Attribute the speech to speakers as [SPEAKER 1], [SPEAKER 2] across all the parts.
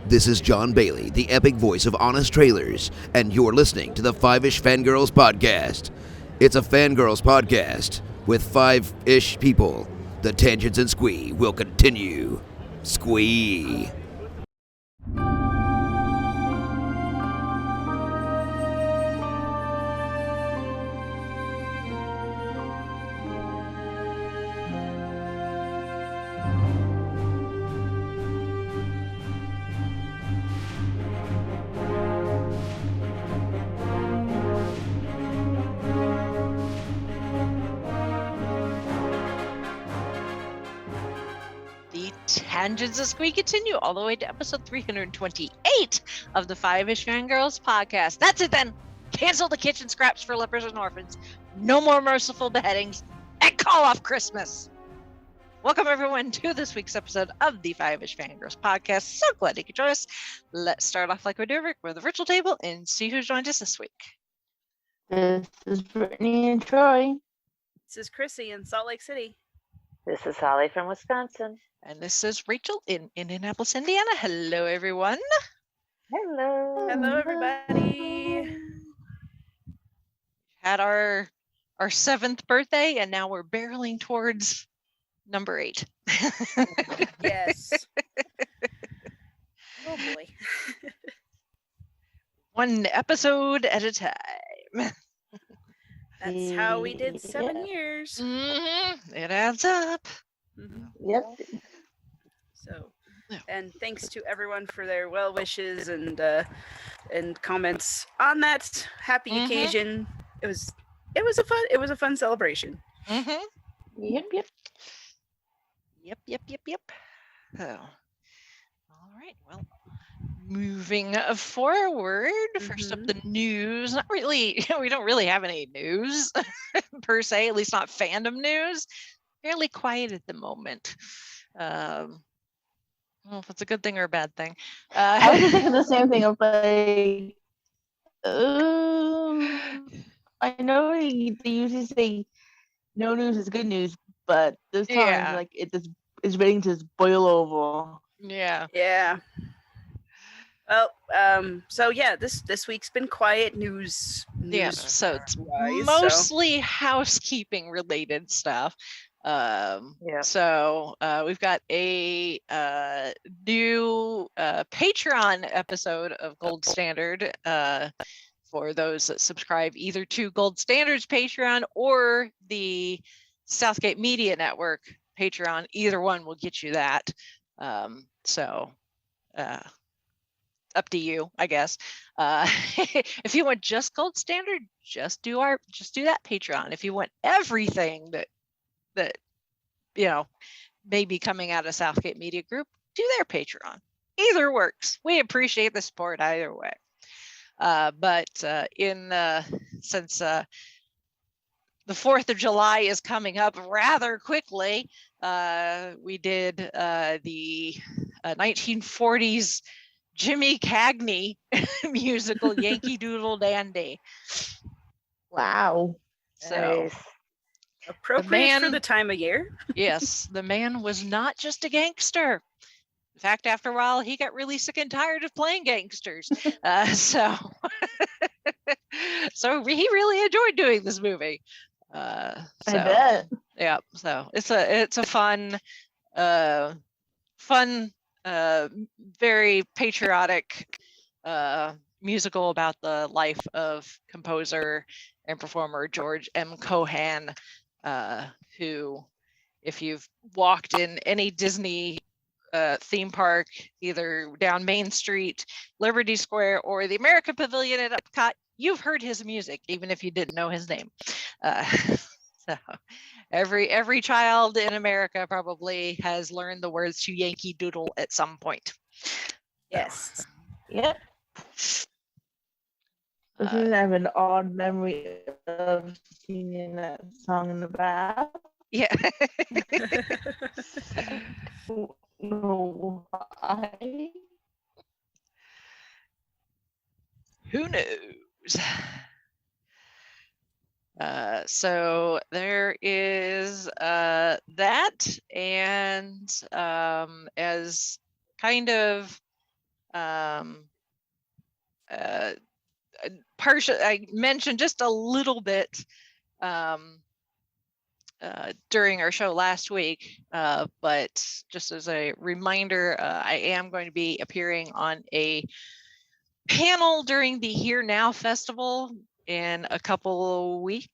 [SPEAKER 1] This is John Bailey, the epic voice of Honest Trailers, and you're listening to the Fiveish Fangirls podcast. It's a Fangirls podcast with five-ish people. The tangents and squee will continue. Squee.
[SPEAKER 2] Tangents as we continue all the way to episode 328 of the Fiveish Fangirls podcast. That's it then. Cancel the kitchen scraps for lepers and orphans. No more merciful beheadings. And call off Christmas. Welcome everyone to this week's episode of the Fiveish Fangirls podcast. So glad you could join us. Let's start off like we do with the virtual table and see who's joined us this week.
[SPEAKER 3] This is Brittany and Troy.
[SPEAKER 4] This is Chrissy in Salt Lake City.
[SPEAKER 5] This is Holly from Wisconsin.
[SPEAKER 2] And this is Rachel in Indianapolis, Indiana. Hello, everyone.
[SPEAKER 5] Hello.
[SPEAKER 4] Hello, everybody.
[SPEAKER 2] Had our 7th birthday, and now we're barreling towards number 8.
[SPEAKER 4] Yes. Oh, boy.
[SPEAKER 2] One episode at a time.
[SPEAKER 4] That's how we did 7 years.
[SPEAKER 2] Mm-hmm. It adds up.
[SPEAKER 4] Mm-hmm.
[SPEAKER 3] Yep.
[SPEAKER 4] So, and thanks to everyone for their well wishes and comments on that happy occasion. It was a fun celebration.
[SPEAKER 2] Mm-hmm.
[SPEAKER 3] Yep.
[SPEAKER 2] Yep. So, all right. Well, moving forward. First up, the news. Not really. We don't really have any news per se. At least not fandom news. Fairly quiet at the moment. I don't know if it's a good thing or a bad thing.
[SPEAKER 3] I was just thinking the same thing of like, I know they usually say no news is good news, but this time like it just is ready to just boil over.
[SPEAKER 2] Yeah.
[SPEAKER 4] Well, so yeah, this week's been quiet news.
[SPEAKER 2] Yeah, so it's
[SPEAKER 4] wise,
[SPEAKER 2] mostly housekeeping related stuff. So we've got a new Patreon episode of Gold Standard for those that subscribe either to Gold Standard's Patreon or the Southgate Media Network Patreon. Either one will get you that. Up to you, I guess. If you want just Gold Standard, just do that Patreon. If you want everything that may be coming out of Southgate Media Group, do their Patreon. Either works. We appreciate the support either way. But since the 4th of July is coming up rather quickly, we did the 1940s Jimmy Cagney musical Yankee Doodle Dandy.
[SPEAKER 3] Wow.
[SPEAKER 2] So
[SPEAKER 5] Nice.
[SPEAKER 4] Appropriate for the time of year.
[SPEAKER 2] Yes, the man was not just a gangster. In fact, after a while, he got really sick and tired of playing gangsters. So he really enjoyed doing this movie.
[SPEAKER 3] I bet.
[SPEAKER 2] Yeah. So it's a fun, very patriotic musical about the life of composer and performer George M. Cohan, who, if you've walked in any Disney theme park, either down Main Street, Liberty Square, or the American Pavilion at Epcot, you've heard his music, even if you didn't know his name. So every child in America probably has learned the words to Yankee Doodle at some point.
[SPEAKER 4] Yes.
[SPEAKER 3] Yep. I have an odd memory of singing that song in the bath.
[SPEAKER 2] Yeah.
[SPEAKER 3] No,
[SPEAKER 2] Who knows? So there is that, and as kind of I mentioned just a little bit during our show last week, but just as a reminder, I am going to be appearing on a panel during the Here Now Festival in a couple of weeks-ish.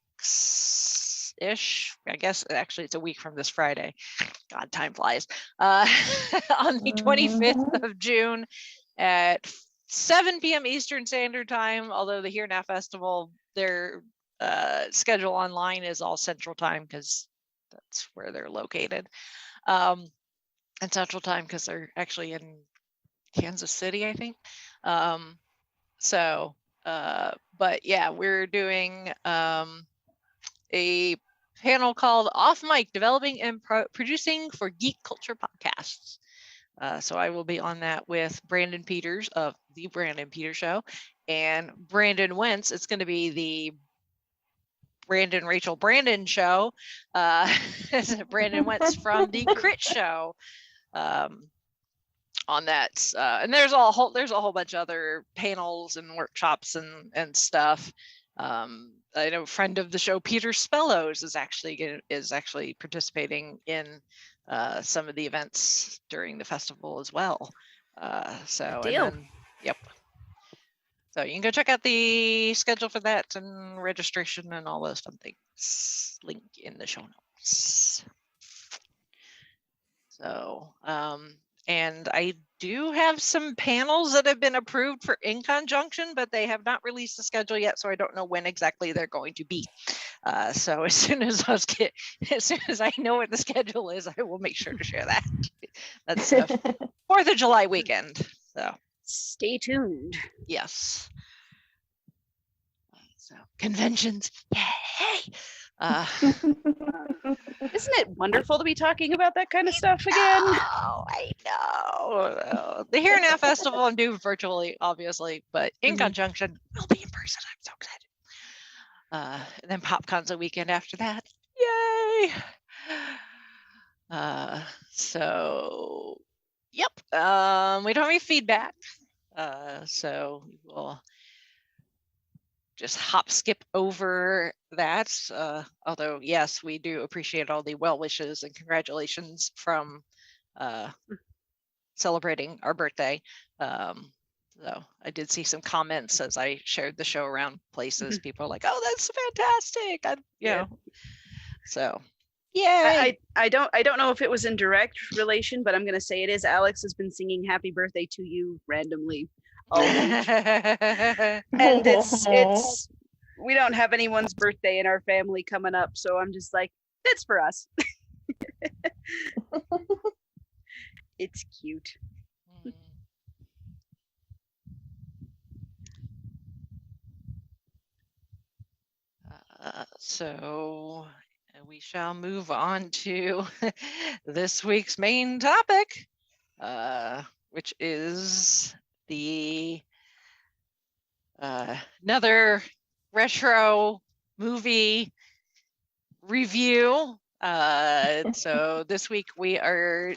[SPEAKER 2] I guess actually it's a week from this Friday. God, time flies. On the 25th of June at 7 p.m. Eastern Standard Time, although the Here Now Festival, their schedule online is all Central Time because that's where they're located. And Central Time because they're actually in Kansas City, I think. But yeah, we're doing a panel called Off Mic, Developing and Producing for Geek Culture Podcasts. So I will be on that with Brandon Peters of The Brandon Peters Show and Brandon Wentz. It's going to be the Rachel Brandon Show. Brandon Wentz from The Crit Show. On that, and there's a whole bunch of other panels and workshops and stuff. I know a friend of the show, Peter Spellows, is actually participating in some of the events during the festival as well. Yep. So you can go check out the schedule for that and registration and all those fun things. Link in the show notes. So, and I do have some panels that have been approved for In Conjunction, but they have not released the schedule yet, so I don't know when exactly they're going to be. So as soon as I know what the schedule is, I will make sure to share that. That's 4th of July weekend. So
[SPEAKER 4] stay tuned.
[SPEAKER 2] Yes. So conventions, yay!
[SPEAKER 4] Isn't it wonderful to be talking about that kind of stuff again?
[SPEAKER 2] I know. The Here Now Festival I'm doing virtually, obviously, but In Conjunction will be in person. I'm so excited. And then PopCon's a weekend after that. Yay! So, yep. We don't have any feedback. So we'll just skip over that. Although, yes, we do appreciate all the well wishes and congratulations from celebrating our birthday. So I did see some comments as I shared the show around places. People are like, "Oh, that's fantastic!" So, yay!
[SPEAKER 4] I don't know if it was in direct relation, but I'm gonna say it is. Alex has been singing "Happy Birthday" to you randomly. And it's we don't have anyone's birthday in our family coming up, so I'm just like, that's for us. It's cute.
[SPEAKER 2] So we shall move on to this week's main topic, which is the another retro movie review. So this week we are,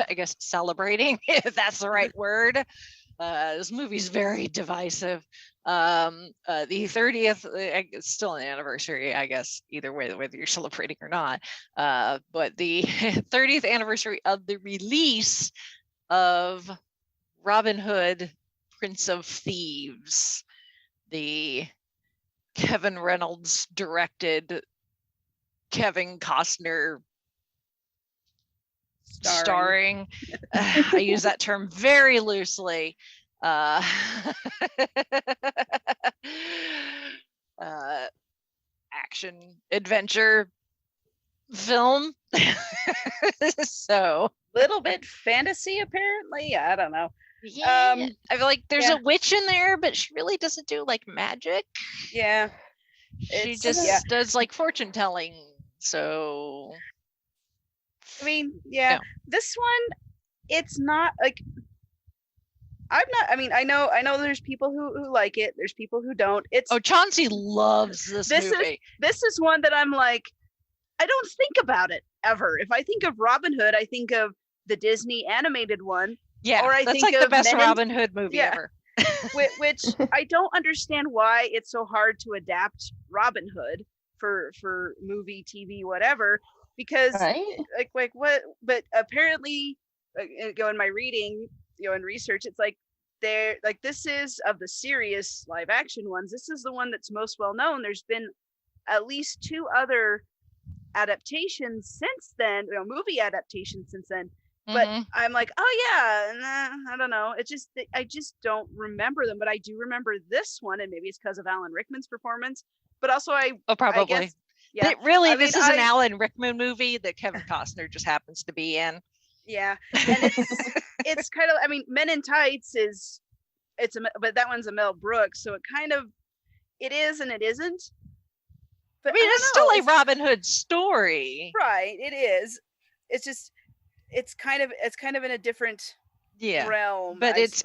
[SPEAKER 2] I guess, celebrating, if that's the right word. This movie's very divisive. The 30th, it's still an anniversary, I guess, either way, whether you're celebrating or not. But the 30th anniversary of the release of Robin Hood, Prince of Thieves, the Kevin Reynolds directed, Kevin Costner starring. I use that term very loosely. Action adventure film. So
[SPEAKER 4] little bit fantasy, apparently. I don't know.
[SPEAKER 2] Yeah, I feel like there's a witch in there, but she really doesn't do like magic.
[SPEAKER 4] Yeah,
[SPEAKER 2] she just does like fortune telling. So
[SPEAKER 4] I mean, this one, it's not like I know there's people who like it. There's people who don't.
[SPEAKER 2] Chauncey loves this movie.
[SPEAKER 4] This is one that I'm like, I don't think about it ever. If I think of Robin Hood, I think of the Disney animated one,
[SPEAKER 2] Yeah,
[SPEAKER 4] Or I
[SPEAKER 2] that's
[SPEAKER 4] think
[SPEAKER 2] like the
[SPEAKER 4] of
[SPEAKER 2] best
[SPEAKER 4] Men in-
[SPEAKER 2] Robin Hood movie
[SPEAKER 4] Yeah.
[SPEAKER 2] ever.
[SPEAKER 4] which I don't understand why it's so hard to adapt Robin Hood for movie, TV, whatever, because
[SPEAKER 3] Right?
[SPEAKER 4] like what? But apparently, in my reading, in research, it's like they're like, this is of the serious live action ones. This is the one that's most well known. There's been at least 2 other adaptations since then, movie adaptations since then. But I'm like, oh yeah, nah, I don't know. It's just I just don't remember them. But I do remember this one, and maybe it's because of Alan Rickman's performance. But also,
[SPEAKER 2] probably.
[SPEAKER 4] I guess, yeah.
[SPEAKER 2] This is an Alan Rickman movie that Kevin Costner just happens to be in.
[SPEAKER 4] Yeah, and it's kind of. I mean, Men in Tights but that one's a Mel Brooks, so it is and it isn't. But
[SPEAKER 2] I mean, it's still a Robin Hood story,
[SPEAKER 4] right? It is. It's just. It's kind of in a different realm,
[SPEAKER 2] but it's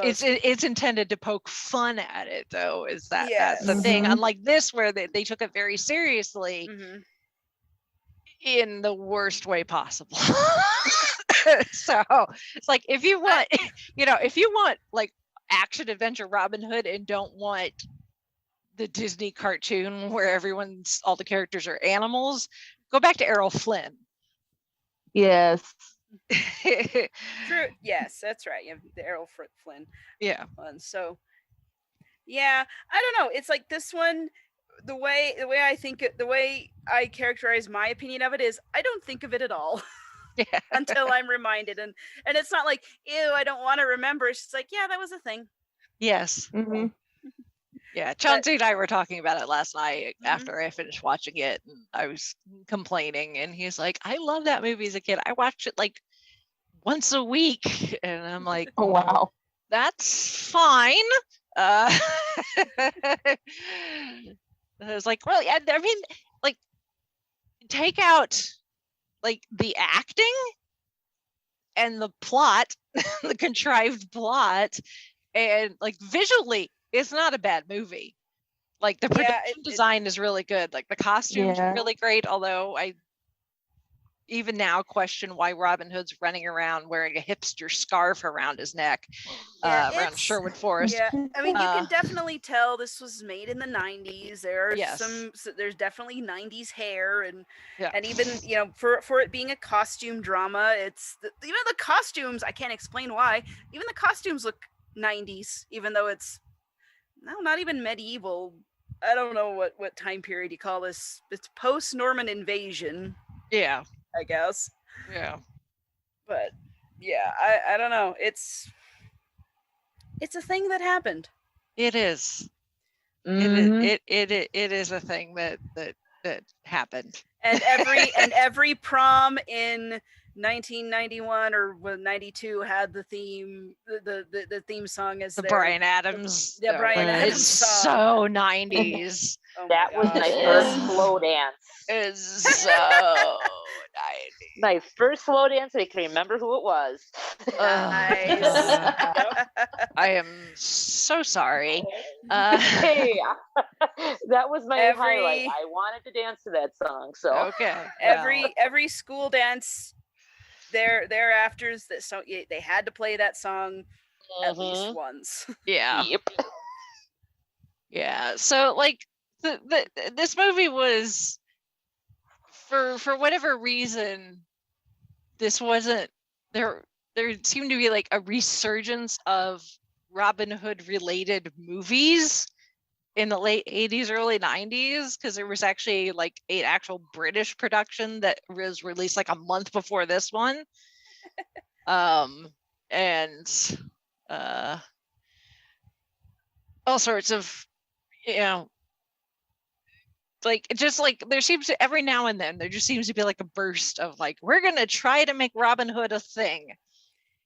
[SPEAKER 2] intended to poke fun at it, though. That's the thing?
[SPEAKER 3] Mm-hmm.
[SPEAKER 2] Unlike this, where they took it very seriously in the worst way possible. So it's like, if you want like action adventure Robin Hood and don't want the Disney cartoon where all the characters are animals, go back to Errol Flynn.
[SPEAKER 3] Yes.
[SPEAKER 4] True. Yes, that's right. You have the Errol Flynn.
[SPEAKER 2] Yeah.
[SPEAKER 4] One. So, yeah, I don't know. It's like this one. The way I characterize my opinion of it is, I don't think of it at all.
[SPEAKER 2] Yeah.
[SPEAKER 4] Until I'm reminded, and it's not like, ew, I don't want to remember. It's just like, yeah, that was a thing.
[SPEAKER 2] Yes.
[SPEAKER 3] Mm-hmm.
[SPEAKER 2] Yeah, Chauncey and I were talking about it last night after I finished watching it, and I was complaining, and he's like, I love that movie as a kid. I watched it like once a week, and I'm like,
[SPEAKER 3] oh wow,
[SPEAKER 2] that's fine. I was like, well, yeah, I mean, like, take out like the acting and the plot, the contrived plot, and like visually, it's not a bad movie. Like, the production design is really good. Like, the costumes are really great, although I even now question why Robin Hood's running around wearing a hipster scarf around his neck around Sherwood Forest.
[SPEAKER 4] Yeah, I mean, you can definitely tell this was made in the 90s. There are there's definitely 90s hair, and even, for it being a costume drama, even the costumes, I can't explain why, even the costumes look 90s, even though it's not even medieval. I don't know what time period you call this. It's post-Norman invasion.
[SPEAKER 2] Yeah.
[SPEAKER 4] I guess.
[SPEAKER 2] Yeah.
[SPEAKER 4] But yeah, I don't know. It's a thing that happened.
[SPEAKER 2] It is.
[SPEAKER 3] Mm-hmm.
[SPEAKER 2] It is a thing that happened.
[SPEAKER 4] And every prom in 1991 or 92 had the theme, the theme song as
[SPEAKER 2] the Bryan Adams.
[SPEAKER 4] Yeah, Bryan Adams
[SPEAKER 2] it's
[SPEAKER 4] song.
[SPEAKER 2] So 90s.
[SPEAKER 5] That was my first slow dance.
[SPEAKER 2] It's so 90s.
[SPEAKER 5] My first slow dance. I can remember who it was.
[SPEAKER 4] Nice.
[SPEAKER 2] I am so sorry.
[SPEAKER 5] Hey, that was my highlight. I wanted to dance to that song. So
[SPEAKER 2] okay.
[SPEAKER 4] Every school dance thereafter, so they had to play that song at least once.
[SPEAKER 2] Yeah.
[SPEAKER 5] Yep.
[SPEAKER 2] Yeah. So like this movie was, for whatever reason, this wasn't there seemed to be like a resurgence of Robin Hood related movies in the late 80s, early 90s, because there was actually like an actual British production that was released like a month before this one. And all sorts of, like, just like there seems to, every now and then there just seems to be like a burst of like, we're gonna try to make Robin Hood a thing.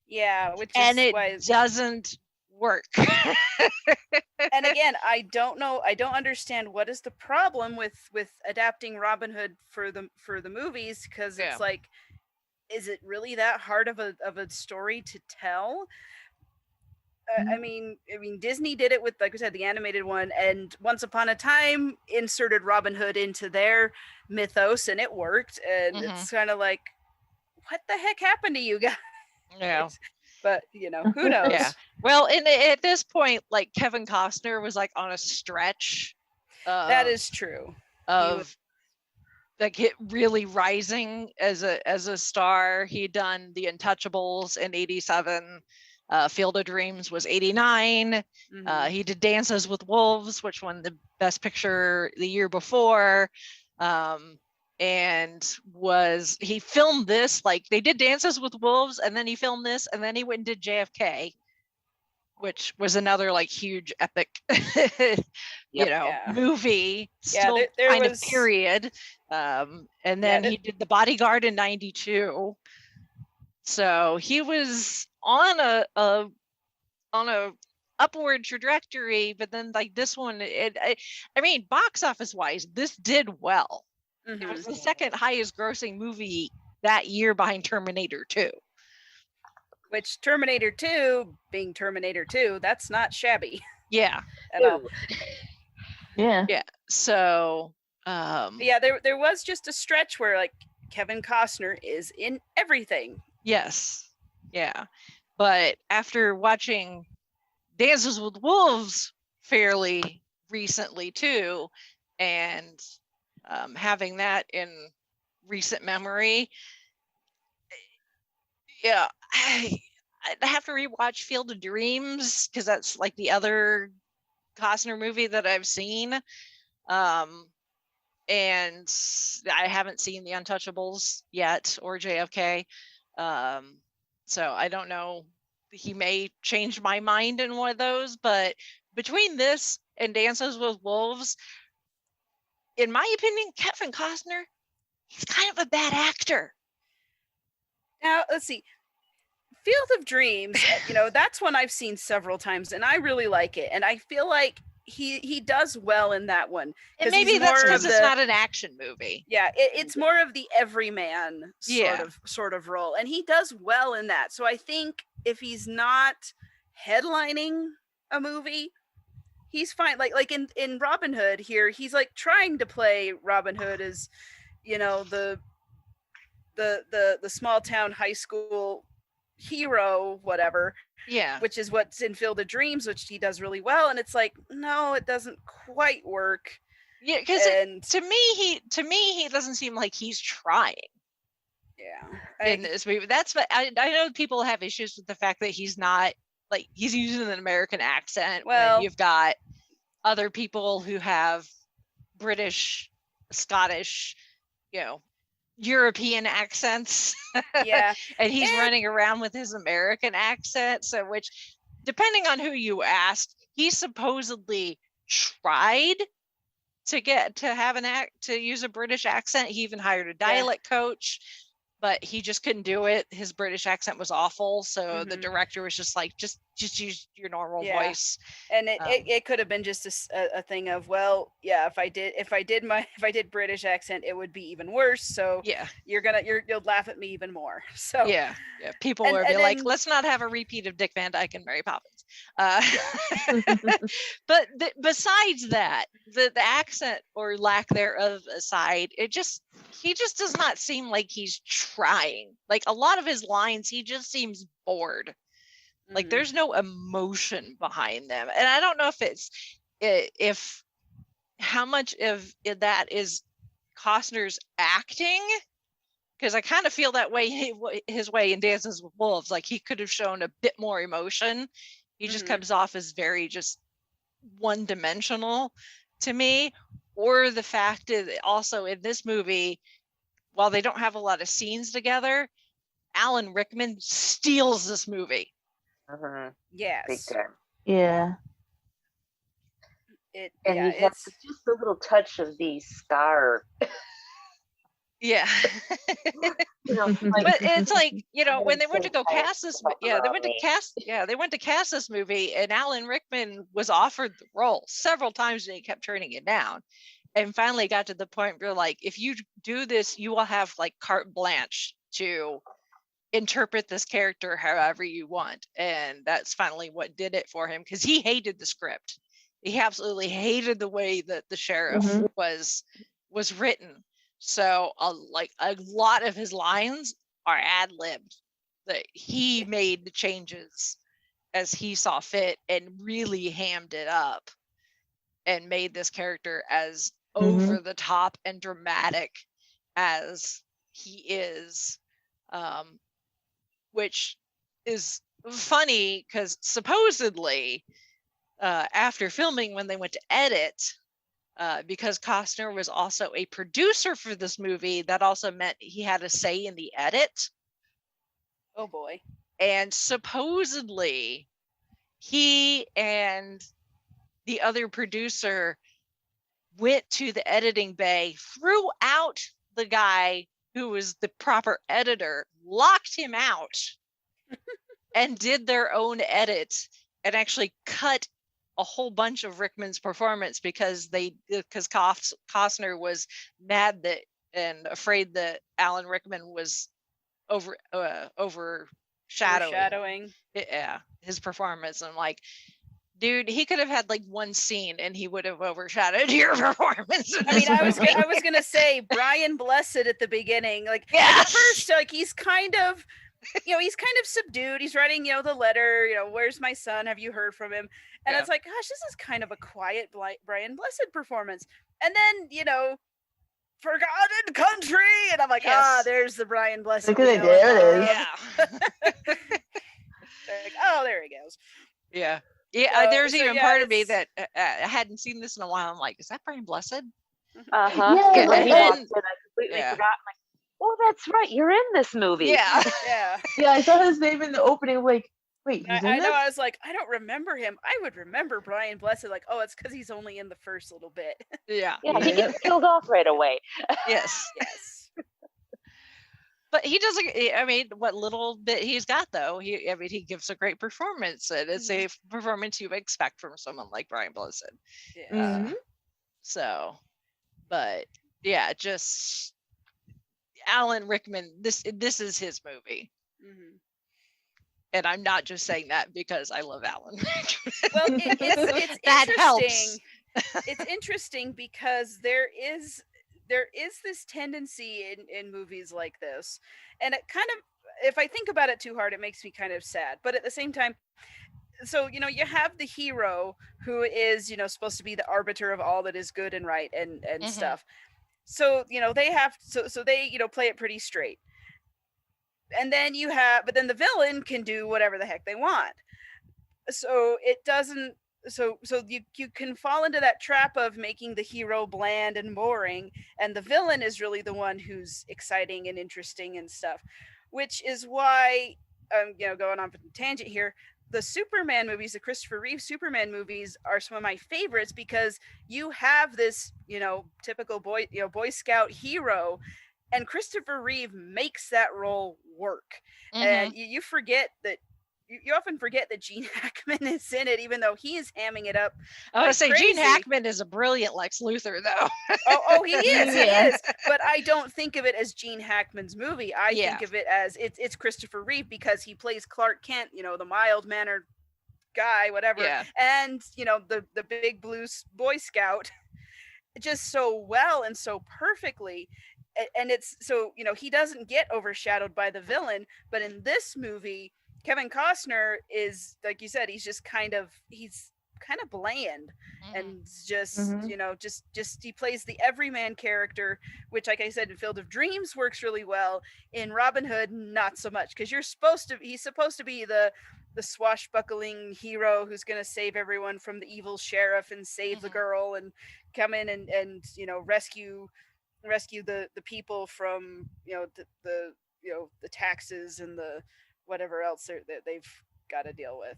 [SPEAKER 4] Yeah,
[SPEAKER 2] it doesn't work.
[SPEAKER 4] And again, I don't understand what is the problem with adapting Robin Hood for the movies, because it's like, is it really that hard of a story to tell? I mean, Disney did it with, like I said, the animated one, and Once Upon a Time inserted Robin Hood into their mythos, and it worked. And it's kind of like, what the heck happened to you guys?
[SPEAKER 2] Yeah.
[SPEAKER 4] But who knows?
[SPEAKER 2] Yeah. Well, and at this point, like Kevin Costner was like on a stretch.
[SPEAKER 4] That is true.
[SPEAKER 2] Of like it really rising as a star. He'd done The Untouchables in '87. Field of Dreams was '89. He did Dances with Wolves, which won the Best Picture the year before. And he filmed this, like they did Dances with Wolves, and then he filmed this, and then he went and did JFK, which was another like huge epic movie, still there kind of period. And then he did The Bodyguard in '92. So he was on a upward trajectory, but then like this one, I mean, box office wise, this did well. It was the second highest grossing movie that year behind Terminator 2.
[SPEAKER 4] Which Terminator 2, being Terminator 2, that's not shabby.
[SPEAKER 2] Yeah.
[SPEAKER 4] At all.
[SPEAKER 3] Yeah.
[SPEAKER 2] Yeah. So
[SPEAKER 4] there was just a stretch where like Kevin Costner is in everything.
[SPEAKER 2] Yes. Yeah. But after watching Dances with Wolves fairly recently too, and having that in recent memory, yeah, I have to rewatch Field of Dreams because that's like the other Costner movie that I've seen. And I haven't seen The Untouchables yet or JFK. So I don't know. He may change my mind in one of those, but between this and Dances with Wolves, in my opinion, Kevin Costner, he's kind of a bad actor.
[SPEAKER 4] Now, let's see. Field of Dreams, that's one I've seen several times, and I really like it. And I feel like he does well in that one.
[SPEAKER 2] And maybe that's because it's not an action movie.
[SPEAKER 4] Yeah, it's more of the everyman sort of role, and he does well in that. So I think if he's not headlining a movie, he's fine. Like in Robin Hood here, he's like trying to play Robin Hood as the small town high school hero, whatever.
[SPEAKER 2] Yeah.
[SPEAKER 4] Which is what's in Field of Dreams, which he does really well. And it's like, no, it doesn't quite work.
[SPEAKER 2] Yeah, because to me he doesn't seem like he's trying.
[SPEAKER 4] Yeah.
[SPEAKER 2] In this movie. That's what I know people have issues with the fact that he's not like he's using an American accent.
[SPEAKER 4] Well,
[SPEAKER 2] when you've got other people who have British, Scottish, European accents.
[SPEAKER 4] Yeah.
[SPEAKER 2] And he's running around with his American accent. So which, depending on who you asked, he supposedly tried to use a British accent. He even hired a dialect coach, but he just couldn't do it. His British accent was awful. So the director was just like, just use your normal voice.
[SPEAKER 4] And it could have been just a thing of, well, yeah, if I did British accent, it would be even worse. So
[SPEAKER 2] yeah,
[SPEAKER 4] you'll laugh at me even more. So
[SPEAKER 2] yeah, people would be like, let's not have a repeat of Dick Van Dyke and Mary Poppins. But besides that, the accent or lack thereof aside, he just does not seem like he's trying. Like a lot of his lines, he just seems bored. Like there's no emotion behind them. And I don't know if how much of that is Costner's acting, because I kind of feel that way his way in Dances with Wolves. Like he could have shown a bit more emotion. He just comes off as very just one-dimensional to me. Or the fact is also in this movie, while they don't have a lot of scenes together, Alan Rickman steals this movie.
[SPEAKER 4] Yes.
[SPEAKER 5] Big time.
[SPEAKER 3] Yeah.
[SPEAKER 5] He has just a little touch of the star.
[SPEAKER 2] Yeah. But it's like, when they went to go cast this, they went to cast this movie, and Alan Rickman was offered the role several times and he kept turning it down. And finally got to the point where like, if you do this, you will have like carte blanche to interpret this character however you want. And that's finally what did it for him, because he hated the script. He absolutely hated the way that the sheriff was written. So a lot of his lines are ad-libbed. that he made the changes as he saw fit and really hammed it up and made this character as over the top and dramatic as he is, which is funny because supposedly after filming, when they went to edit, because Costner was also a producer for this movie, that also meant he had a say in the edit.
[SPEAKER 4] Oh boy.
[SPEAKER 2] And supposedly he and the other producer went to the editing bay, threw out the guy who was the proper editor, locked him out, and did their own edit, and actually cut a whole bunch of Rickman's performance because Costner was mad that and afraid that Alan Rickman was overshadowing his performance. And I'm like, dude, he could have had like one scene and he would have overshadowed your performance.
[SPEAKER 4] I mean, I was gonna say Brian Blessed at the begining, like at first, like he's kind of subdued. He's writing, the letter, where's my son? Have you heard from him? And it's like, gosh, this is kind of a quiet Brian Blessed performance. And then, Forgotten Country, and I'm like, there's the Brian Blessed.
[SPEAKER 3] Look at it, there it is.
[SPEAKER 2] Yeah.
[SPEAKER 4] Like, oh, there he goes.
[SPEAKER 2] Yeah. Yeah, there's even part of me that I hadn't seen this in a while. I'm like, is that Brian Blessed?
[SPEAKER 5] Uh-huh.
[SPEAKER 3] Yeah,
[SPEAKER 5] When
[SPEAKER 3] and
[SPEAKER 5] he
[SPEAKER 3] then-
[SPEAKER 5] walked in, I completely forgot. I'm like, oh, that's right. You're in this movie.
[SPEAKER 2] Yeah.
[SPEAKER 4] Yeah.
[SPEAKER 3] Yeah, I saw his name in the opening. Like, wait, he's in
[SPEAKER 4] I
[SPEAKER 3] this?
[SPEAKER 4] know. I was like, I don't remember him. I would remember Brian Blessed. Like, oh, it's because he's only in the first little bit.
[SPEAKER 2] Yeah.
[SPEAKER 5] Yeah, he gets killed off right away.
[SPEAKER 2] Yes.
[SPEAKER 4] Yes.
[SPEAKER 2] But he doesn't. I mean, what little bit he's got, though, he gives a great performance, and it's a performance you expect from someone like Brian Blessed.
[SPEAKER 4] Yeah.
[SPEAKER 2] So, but yeah, just Alan Rickman. This is his movie, and I'm not just saying that because I love Alan Rickman.
[SPEAKER 4] Well, it's
[SPEAKER 2] that
[SPEAKER 4] interesting.
[SPEAKER 2] helps.
[SPEAKER 4] It's interesting because there is this tendency in movies like this, and it kind of, if I think about it too hard, it makes me kind of sad. But at the same time, so you have the hero who is supposed to be the arbiter of all that is good and right and stuff. So they have so they play it pretty straight, and then but then the villain can do whatever the heck they want. So it doesn't. So you can fall into that trap of making the hero bland and boring, and the villain is really the one who's exciting and interesting and stuff, which is why going on a tangent here, the Superman movies, the Christopher Reeve Superman movies, are some of my favorites because you have this typical Boy Scout hero, and Christopher Reeve makes that role work. And you forget that. You often forget that Gene Hackman is in it, even though he is hamming it up.
[SPEAKER 2] I would say
[SPEAKER 4] crazy.
[SPEAKER 2] Gene Hackman is a brilliant Lex Luthor, though.
[SPEAKER 4] Oh, he is. He is. But I don't think of it as Gene Hackman's movie. I think of it as it's Christopher Reeve because he plays Clark Kent, the mild-mannered guy, whatever.
[SPEAKER 2] Yeah.
[SPEAKER 4] And the big blue Boy Scout, just so well and so perfectly. And it's so he doesn't get overshadowed by the villain. But in this movie, Kevin Costner is, like you said, he's kind of bland and just, just he plays the everyman character, which, like I said, in Field of Dreams works really well. In Robin Hood, not so much, because he's supposed to be the swashbuckling hero who's going to save everyone from the evil sheriff and save the girl and come in and rescue the people from, the taxes and the whatever else that they've got to deal with.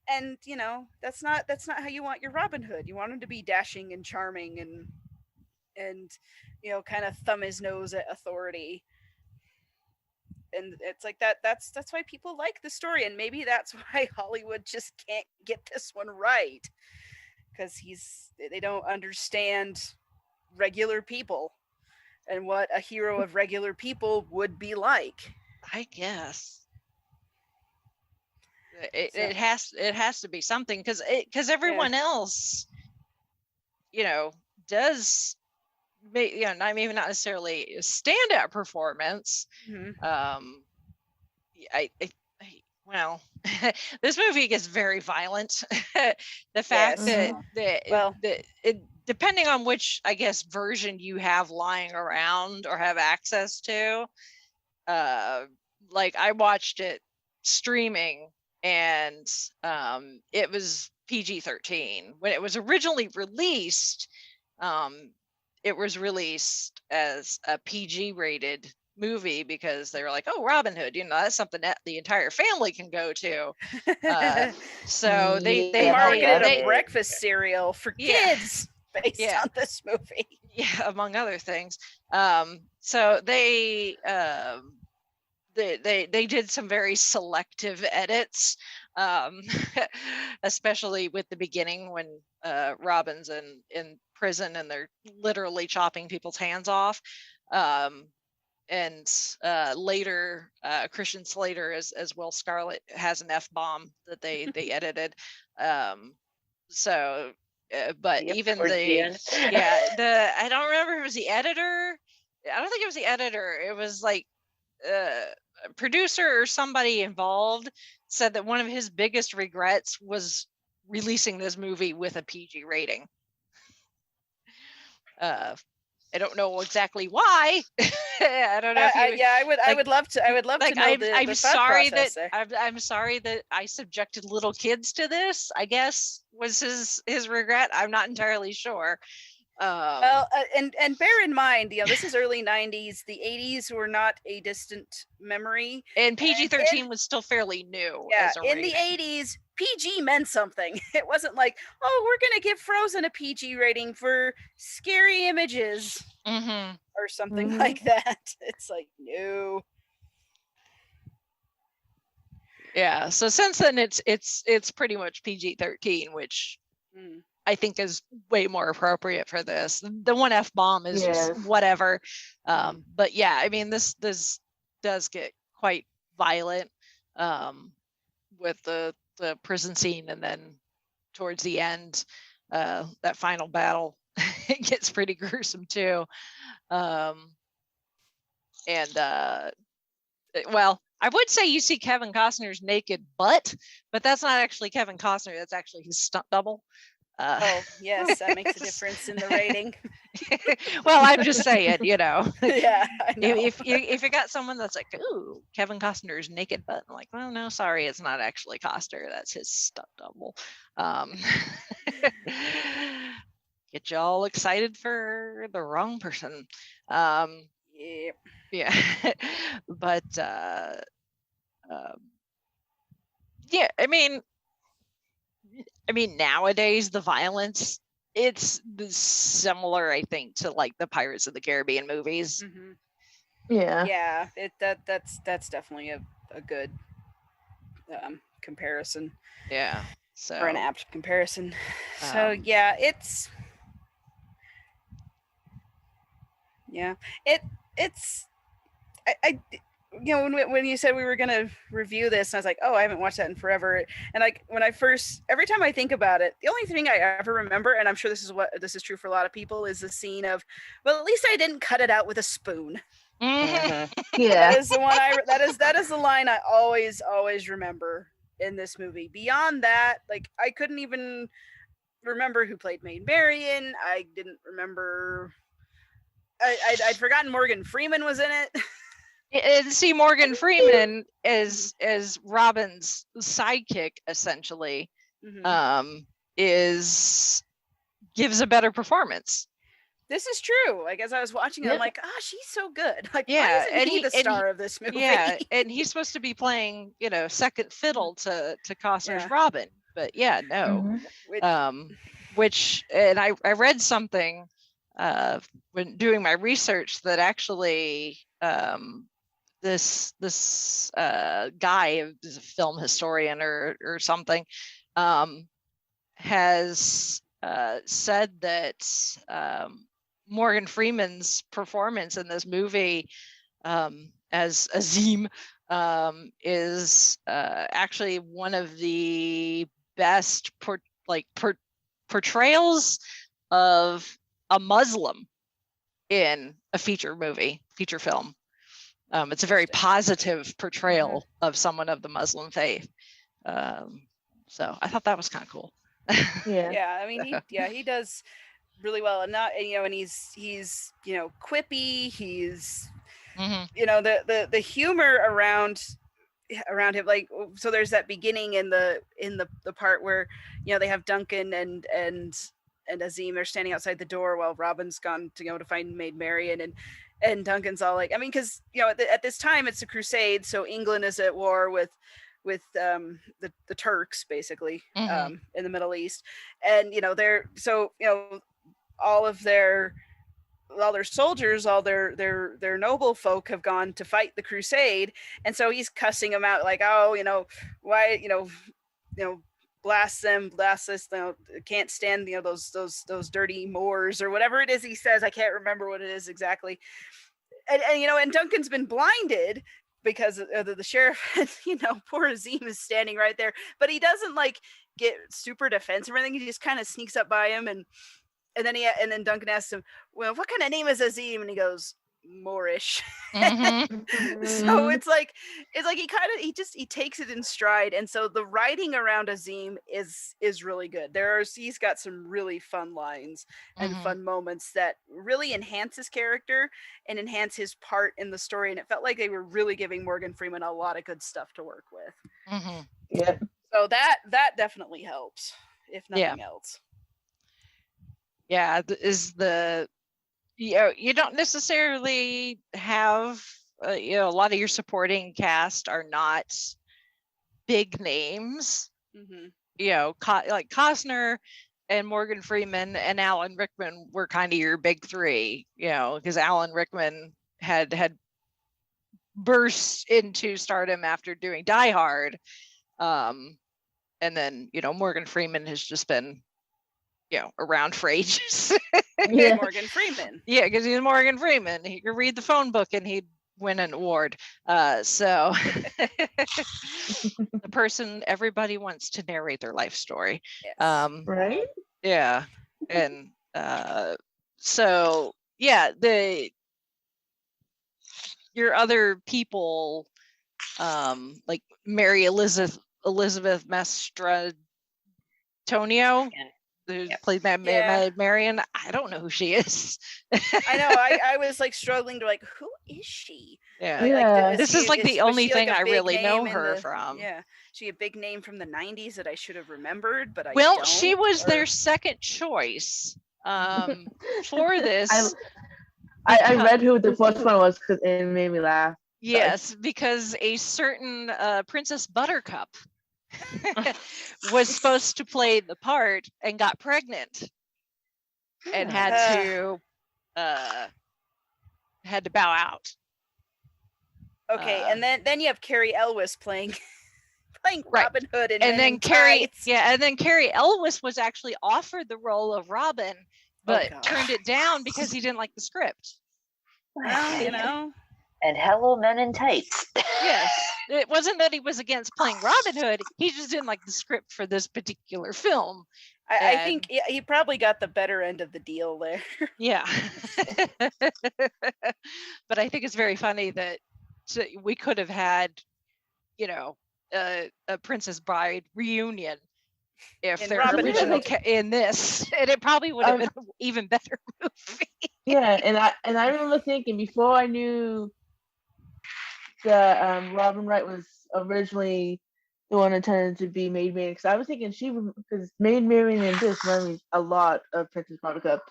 [SPEAKER 4] And that's not how you want your Robin Hood. You want him to be dashing and charming and kind of thumb his nose at authority. And it's like that's why people like the story, and maybe that's why Hollywood just can't get this one right, because they don't understand regular people and what a hero of regular people would be like.
[SPEAKER 2] I guess. It has to be something because everyone else does not necessarily a standout performance. well, this movie gets very violent. The fact that depending on which, I guess, version you have lying around or have access to, like I watched it streaming, and it was PG-13 when it was originally released. It was released as a PG rated movie because they were like, oh, Robin Hood, that's something that the entire family can go to. So they
[SPEAKER 4] marketed a breakfast cereal for kids based on this movie.
[SPEAKER 2] Yeah, among other things. So they did some very selective edits, especially with the beginning when Robin's in prison and they're literally chopping people's hands off. And later, Christian Slater as Will Scarlet has an F-bomb that they edited. But even I don't remember if it was the editor. I don't think it was the editor. It was like a producer or somebody involved said that one of his biggest regrets was releasing this movie with a PG rating. I don't know exactly why. I don't know.
[SPEAKER 4] I would love to. I would love to know
[SPEAKER 2] I'm sorry that I subjected little kids to this, I guess was his regret. I'm not entirely sure.
[SPEAKER 4] And bear in mind, this is early 90s. The 80s were not a distant memory.
[SPEAKER 2] And PG-13 was still fairly new.
[SPEAKER 4] Yeah, in the 80s, PG meant something. It wasn't like, oh, we're going to give Frozen a PG rating for scary images or something like that. It's like, no.
[SPEAKER 2] Yeah, so since then it's pretty much PG-13, which I think is way more appropriate for this. The one F-bomb is just whatever. But yeah, I mean, this does get quite violent with the prison scene, and then towards the end, that final battle, it gets pretty gruesome too. Well, I would say you see Kevin Costner's naked butt, but that's not actually Kevin Costner. That's actually his stunt double.
[SPEAKER 4] Oh, yes, that makes a difference in the rating.
[SPEAKER 2] Well, I'm just saying,
[SPEAKER 4] Yeah, I know.
[SPEAKER 2] If you got someone that's like, ooh, Kevin Costner's naked butt, I'm like, well, no, sorry, it's not actually Costner. That's his stunt double. Get you all excited for the wrong person. Yeah. But yeah, I mean nowadays the violence, it's similar, I think, to like the Pirates of the Caribbean movies.
[SPEAKER 3] Yeah,
[SPEAKER 4] that's definitely a good comparison.
[SPEAKER 2] Yeah, so
[SPEAKER 4] or an apt comparison. So yeah, it's I when you said we were going to review this, I was like, oh, I haven't watched that in forever. And like every time I think about it, the only thing I ever remember, and I'm sure this is true for a lot of people, is the scene of, well, at least I didn't cut it out with a spoon.
[SPEAKER 3] Yeah,
[SPEAKER 4] that is the one that is the line I always remember in this movie. Beyond that, like, I couldn't even remember who played Maid Marian. I didn't remember. I'd forgotten Morgan Freeman was in it.
[SPEAKER 2] And see, Morgan Freeman as Robin's sidekick, essentially, gives a better performance.
[SPEAKER 4] This is true. Like, as I was watching it, I'm like, she's so good. Like,
[SPEAKER 2] yeah,
[SPEAKER 4] why isn't he the star of this movie?
[SPEAKER 2] Yeah, and he's supposed to be playing, second fiddle to Costner's Robin. But yeah, no. Which and I read something when doing my research that actually this guy, is a film historian or something, has said that Morgan Freeman's performance in this movie as Azim is actually one of the best portrayals of a Muslim in a feature film. It's a very positive portrayal of someone of the Muslim faith. So I thought that was kind of cool.
[SPEAKER 3] Yeah.
[SPEAKER 4] I mean, he does really well, and not, and he's quippy. He's the humor around him, like, so there's that beginning in the part where they have Duncan and Azim are standing outside the door while Robin's gone to go to find Maid Marian, and Duncan's all like, I mean, because at this time it's a crusade, so England is at war with the Turks, basically, in the Middle East, and they're all their soldiers, all their noble folk have gone to fight the crusade, and so he's cussing them out like, oh, why, blast us, can't stand those dirty Moors, or whatever it is he says. I can't remember what it is exactly. And Duncan's been blinded because of the sheriff. Poor Azim is standing right there, but he doesn't like get super defensive or anything. He just kind of sneaks up by him, and then Duncan asks him, well, what kind of name is Azim? And he goes, Moorish. So it's like he takes it in stride, and so the writing around Azim is really good. He's got some really fun lines and fun moments that really enhance his character and enhance his part in the story, and it felt like they were really giving Morgan Freeman a lot of good stuff to work with.
[SPEAKER 3] Yeah.
[SPEAKER 4] So that definitely helps, if nothing else.
[SPEAKER 2] Yeah, you don't necessarily have a lot of your supporting cast are not big names. Like Costner and Morgan Freeman and Alan Rickman were kind of your big three, because Alan Rickman had burst into stardom after doing Die Hard, and then Morgan Freeman has just been around for ages.
[SPEAKER 4] Morgan Freeman.
[SPEAKER 2] Yeah, because he's Morgan Freeman. He could read the phone book and he'd win an award. So the person everybody wants to narrate their life story.
[SPEAKER 4] Yes.
[SPEAKER 3] Right?
[SPEAKER 2] Yeah. And so yeah, your other people, like Mary Elizabeth Mastrantonio, who played Marion. I don't know who she is.
[SPEAKER 4] I know. I was like struggling to like, who is she?
[SPEAKER 2] Yeah. This is like the only thing I really know her from.
[SPEAKER 4] Yeah. She a big name from the 90s that I should have remembered, but
[SPEAKER 2] she was their second choice for this.
[SPEAKER 3] I read who the first one was because it made me laugh.
[SPEAKER 2] Yes, because a certain Princess Buttercup was supposed to play the part and got pregnant and had to bow out.
[SPEAKER 4] Okay, and then you have Carrie Elwes playing Robin Hood,
[SPEAKER 2] and then Carrie Elwes was actually offered the role of Robin, but turned it down because he didn't like the script.
[SPEAKER 4] Well,
[SPEAKER 5] And hello, men in tights.
[SPEAKER 2] Yes, it wasn't that he was against playing Robin Hood. He just didn't like the script for this particular film.
[SPEAKER 4] I think he probably got the better end of the deal there.
[SPEAKER 2] Yeah. But I think it's very funny that we could have had, a Princess Bride reunion if they're original in this, and it probably would have been an even better movie.
[SPEAKER 3] Yeah, and I remember thinking before I knew that Robin Wright was originally the one intended to be Maid Marian, because I was thinking because Maid Marian and this reminded me a lot of Princess Buttercup.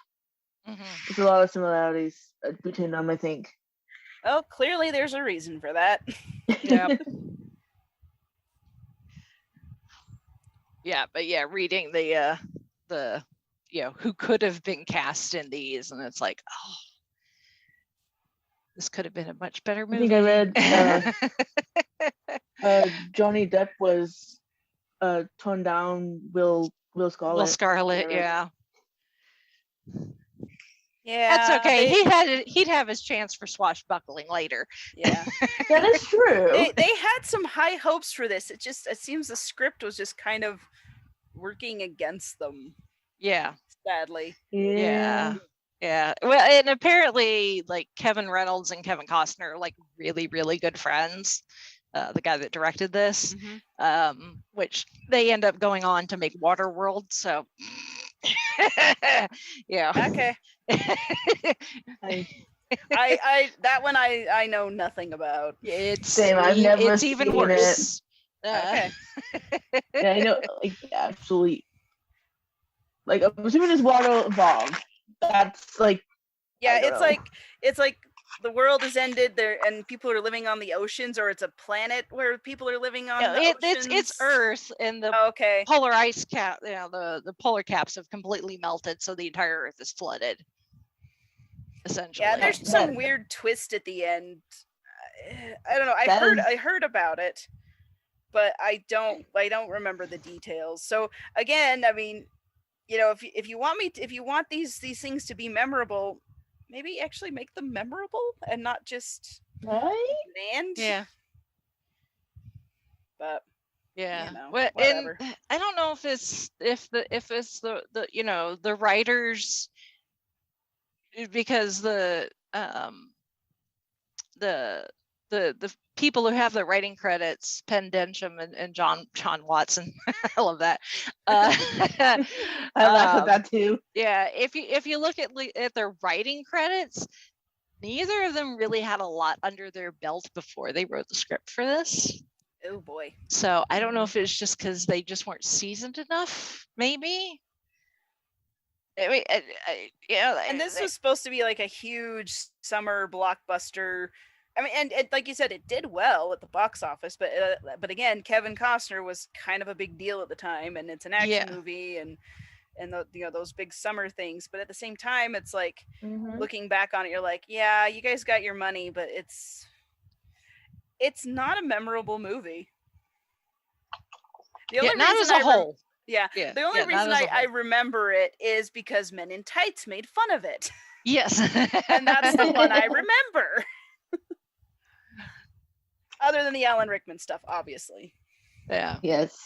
[SPEAKER 3] There's a lot of similarities between them, I think.
[SPEAKER 4] Oh, clearly there's a reason for that.
[SPEAKER 2] Yep. Yeah, but reading the who could have been cast in these, and it's like, oh, this could have been a much better movie.
[SPEAKER 3] I think I read Johnny Depp was toned down Will Scarlet.
[SPEAKER 2] Will Scarlet, yeah.
[SPEAKER 4] Yeah,
[SPEAKER 2] that's okay. He'd have his chance for swashbuckling later.
[SPEAKER 4] Yeah,
[SPEAKER 3] that is true.
[SPEAKER 4] They had some high hopes for this. It seems the script was just kind of working against them.
[SPEAKER 2] Yeah,
[SPEAKER 4] sadly.
[SPEAKER 2] Yeah. Yeah. Well, and apparently, like Kevin Reynolds and Kevin Costner are like really, really good friends. The guy that directed this, which they end up going on to make Waterworld. So, yeah.
[SPEAKER 4] Okay. I that one I know nothing about.
[SPEAKER 2] It's
[SPEAKER 3] Same. I've never
[SPEAKER 2] it's even
[SPEAKER 3] seen
[SPEAKER 2] worse.
[SPEAKER 4] Okay.
[SPEAKER 3] Yeah, I know. Like absolutely. Like I'm assuming it's water involved. That's like.
[SPEAKER 4] Yeah, it's like the world has ended there, and people are living on the oceans, or it's a planet where people are living on the oceans.
[SPEAKER 2] It's Earth, and the polar ice cap. You know, the polar caps have completely melted, so the entire Earth is flooded. Essentially.
[SPEAKER 4] Yeah, there's some weird twist at the end. I don't know. I heard about it, but I don't remember the details. So again, I mean, you know, if you want these things to be memorable, maybe actually make them memorable and not just bland.
[SPEAKER 2] Yeah.
[SPEAKER 4] But
[SPEAKER 2] yeah,
[SPEAKER 4] you know,
[SPEAKER 2] well,
[SPEAKER 4] whatever.
[SPEAKER 2] And I don't know if it's the you know, the writers, because the people who have the writing credits, Penn Densham and John Watson, I love that.
[SPEAKER 3] I laugh at that too.
[SPEAKER 2] Yeah, if you look at their writing credits, neither of them really had a lot under their belt before they wrote the script for this.
[SPEAKER 4] Oh boy.
[SPEAKER 2] So I don't know if it's just because they just weren't seasoned enough, maybe. I mean, yeah.
[SPEAKER 4] And this was supposed to be like a huge summer blockbuster. I mean, and like you said, it did well at the box office, but again, Kevin Costner was kind of a big deal at the time, and it's an action movie, and the, you know, those big summer things. But at the same time, it's like looking back on it, you're like, yeah, you guys got your money, but it's not a memorable movie. The only
[SPEAKER 2] not as a whole.
[SPEAKER 4] The only reason I remember it is because Men in Tights made fun of it.
[SPEAKER 2] Yes.
[SPEAKER 4] And that's the one I remember. Other than the Alan Rickman stuff, obviously.
[SPEAKER 2] Yeah.
[SPEAKER 3] Yes.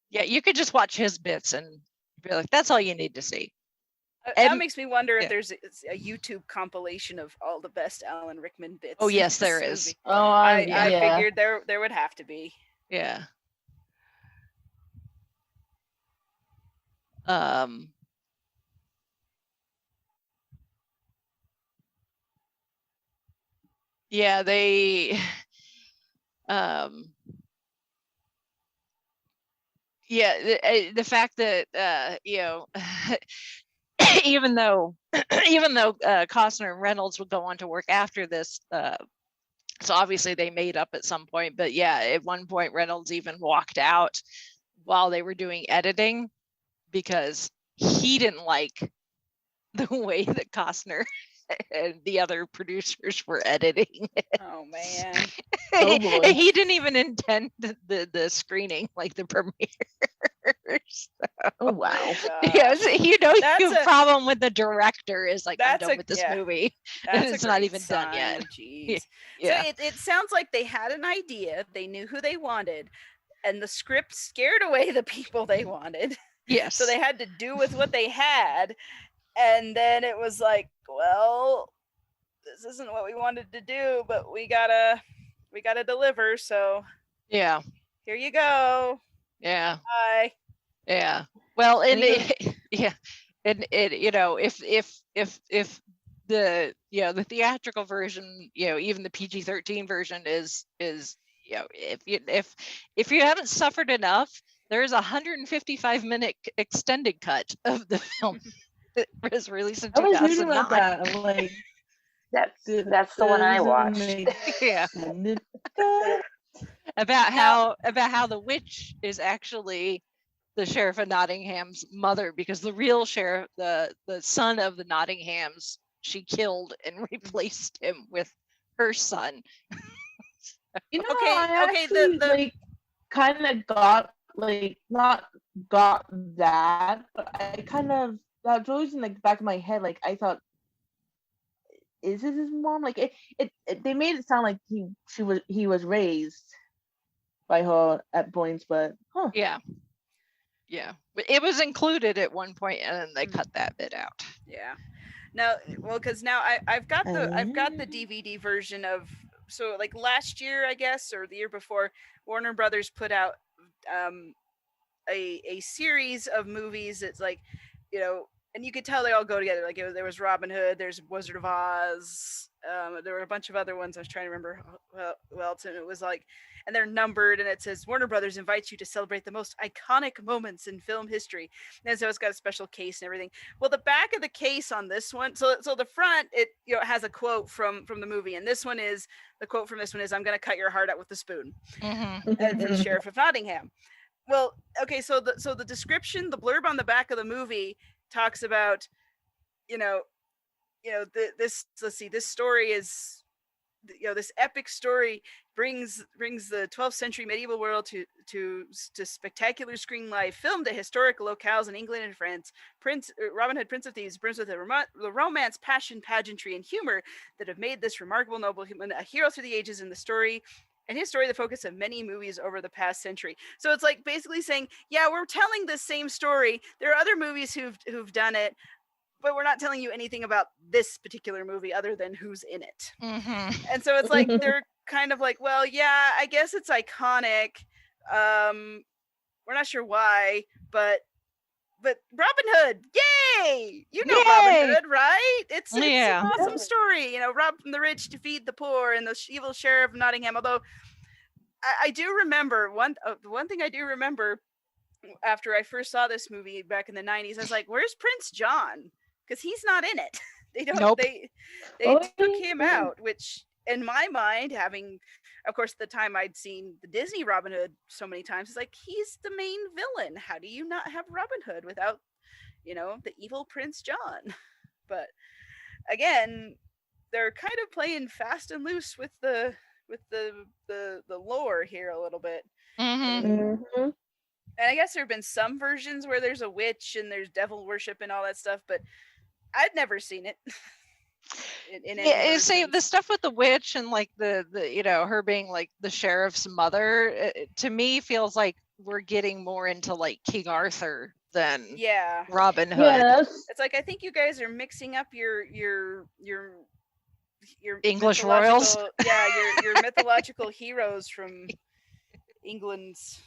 [SPEAKER 2] Yeah, you could just watch his bits and be like, that's all you need to see.
[SPEAKER 4] That makes me wonder if there's a YouTube compilation of all the best Alan Rickman bits.
[SPEAKER 2] Oh yes, there is.
[SPEAKER 3] Oh,
[SPEAKER 4] I figured there would have to be.
[SPEAKER 2] Yeah. Yeah, they the fact that you know, even though Costner and Reynolds would go on to work after this, so obviously they made up at some point, but yeah, at one point Reynolds even walked out while they were doing editing because he didn't like the way that Costner and the other producers were editing.
[SPEAKER 4] Oh man.
[SPEAKER 3] Oh, boy.
[SPEAKER 2] He didn't even intend the screening, like the premiere. So,
[SPEAKER 3] oh wow.
[SPEAKER 2] Yes, you know, your problem with the director is like, I'm done with this movie.
[SPEAKER 4] That's
[SPEAKER 2] it's not even done yet.
[SPEAKER 4] Jeez.
[SPEAKER 2] Yeah.
[SPEAKER 4] So it sounds like they had an idea, they knew who they wanted, and the script scared away the people they wanted.
[SPEAKER 2] Yes.
[SPEAKER 4] So they had to do with what they had. And then it was like, well, this isn't what we wanted to do, but we gotta deliver. So
[SPEAKER 2] yeah,
[SPEAKER 4] here you go.
[SPEAKER 2] Yeah.
[SPEAKER 4] Bye.
[SPEAKER 2] Yeah. Well, and and you know, if the the theatrical version, you know, even the PG-13 version is you know, if you haven't suffered enough, there's a 155-minute extended cut of the film. It was released in 2009.
[SPEAKER 3] I was reading about that. I'm like,
[SPEAKER 5] that's the one I watched.
[SPEAKER 2] Yeah. about how the witch is actually the sheriff of Nottingham's mother, because the real sheriff, the son of the Nottinghams, she killed and replaced him with her son.
[SPEAKER 3] You know,
[SPEAKER 4] Okay,
[SPEAKER 3] I actually, like kind of got not got that, but I kind of that was in like the back of my head. Like I thought, is this his mom? Like it they made it sound like he was raised by her at points, but
[SPEAKER 2] yeah. Yeah, but it was included at one point, and then they cut that bit out.
[SPEAKER 4] Yeah. Now, well, because now I've got the DVD version of, so like last year, I guess, or the year before, Warner Brothers put out a series of movies. It's like, you know, and you could tell they all go together. Like there was Robin Hood, there's Wizard of Oz, there were a bunch of other ones. I was trying to remember who else, and it was like, and they're numbered, and it says Warner Brothers invites you to celebrate the most iconic moments in film history. And so it's got a special case and everything. Well, the back of the case on this one, so the front, it, you know, has a quote from the movie, and this one is, the quote from this one is, "I'm going to cut your heart out with a spoon," and from the Sheriff of Nottingham. Well, okay, so the description, the blurb on the back of the movie talks about, this, let's see, this story is, this epic story brings the 12th century medieval world to spectacular screen life, filmed at historical locales in England and France. Robin Hood, Prince of Thieves, brims with the romance, passion, pageantry, and humor that have made this remarkable noble human a hero through the ages, in the story. And his story, the focus of many movies over the past century. So it's like basically saying, yeah, we're telling the same story. There are other movies who've done it, but we're not telling you anything about this particular movie other than who's in it. And so it's like, they're kind of like, well, yeah, I guess it's iconic. We're not sure why, but Robin Hood, yay! You know, yay! Robin Hood, right? It's an awesome story. Rob from the rich to feed the poor, and the evil sheriff of Nottingham. Although I do remember one thing I do remember after I first saw this movie back in the 90s, I was like, "Where's Prince John?" Because he's not in it. They don't. Nope. They took him out, which in my mind, having, of course, at the time I'd seen the Disney Robin Hood so many times, it's like, he's the main villain. How do you not have Robin Hood without, the evil Prince John? But again, they're kind of playing fast and loose with the lore here a little bit. And I guess there have been some versions where there's a witch and there's devil worship and all that stuff, but I'd never seen it.
[SPEAKER 2] See, the stuff with the witch and like the her being like the sheriff's mother, to me feels like we're getting more into like King Arthur than Robin Hood.
[SPEAKER 3] Yes.
[SPEAKER 4] It's like, I think you guys are mixing up your
[SPEAKER 2] English royals.
[SPEAKER 4] Yeah, your mythological heroes from England's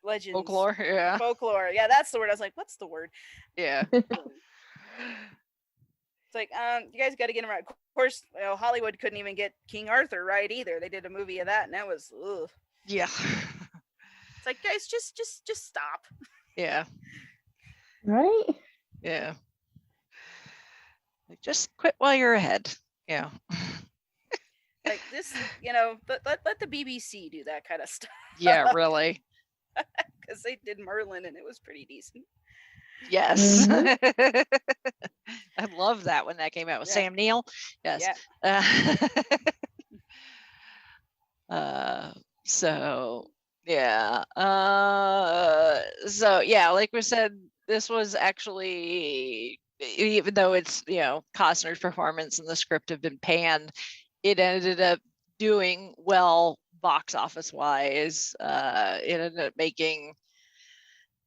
[SPEAKER 4] legends.
[SPEAKER 2] Folklore, yeah.
[SPEAKER 4] Folklore. Yeah, that's the word. I was like, what's the word?
[SPEAKER 2] Yeah.
[SPEAKER 4] It's like, you guys got to get him right. Of course, Hollywood couldn't even get King Arthur right either. They did a movie of that, and that was, ugh.
[SPEAKER 2] Yeah.
[SPEAKER 4] It's like, guys, just stop.
[SPEAKER 2] Yeah.
[SPEAKER 3] Right?
[SPEAKER 2] Yeah. Like, just quit while you're ahead. Yeah.
[SPEAKER 4] Like this, let the BBC do that kind of stuff.
[SPEAKER 2] Yeah, really.
[SPEAKER 4] Because they did Merlin, and it was pretty decent.
[SPEAKER 2] Yes. I love that when that came out with Sam Neill. Yes. Yeah. Like we said, this was actually, even though it's, Costner's performance and the script have been panned, it ended up doing well box office wise. It ended up making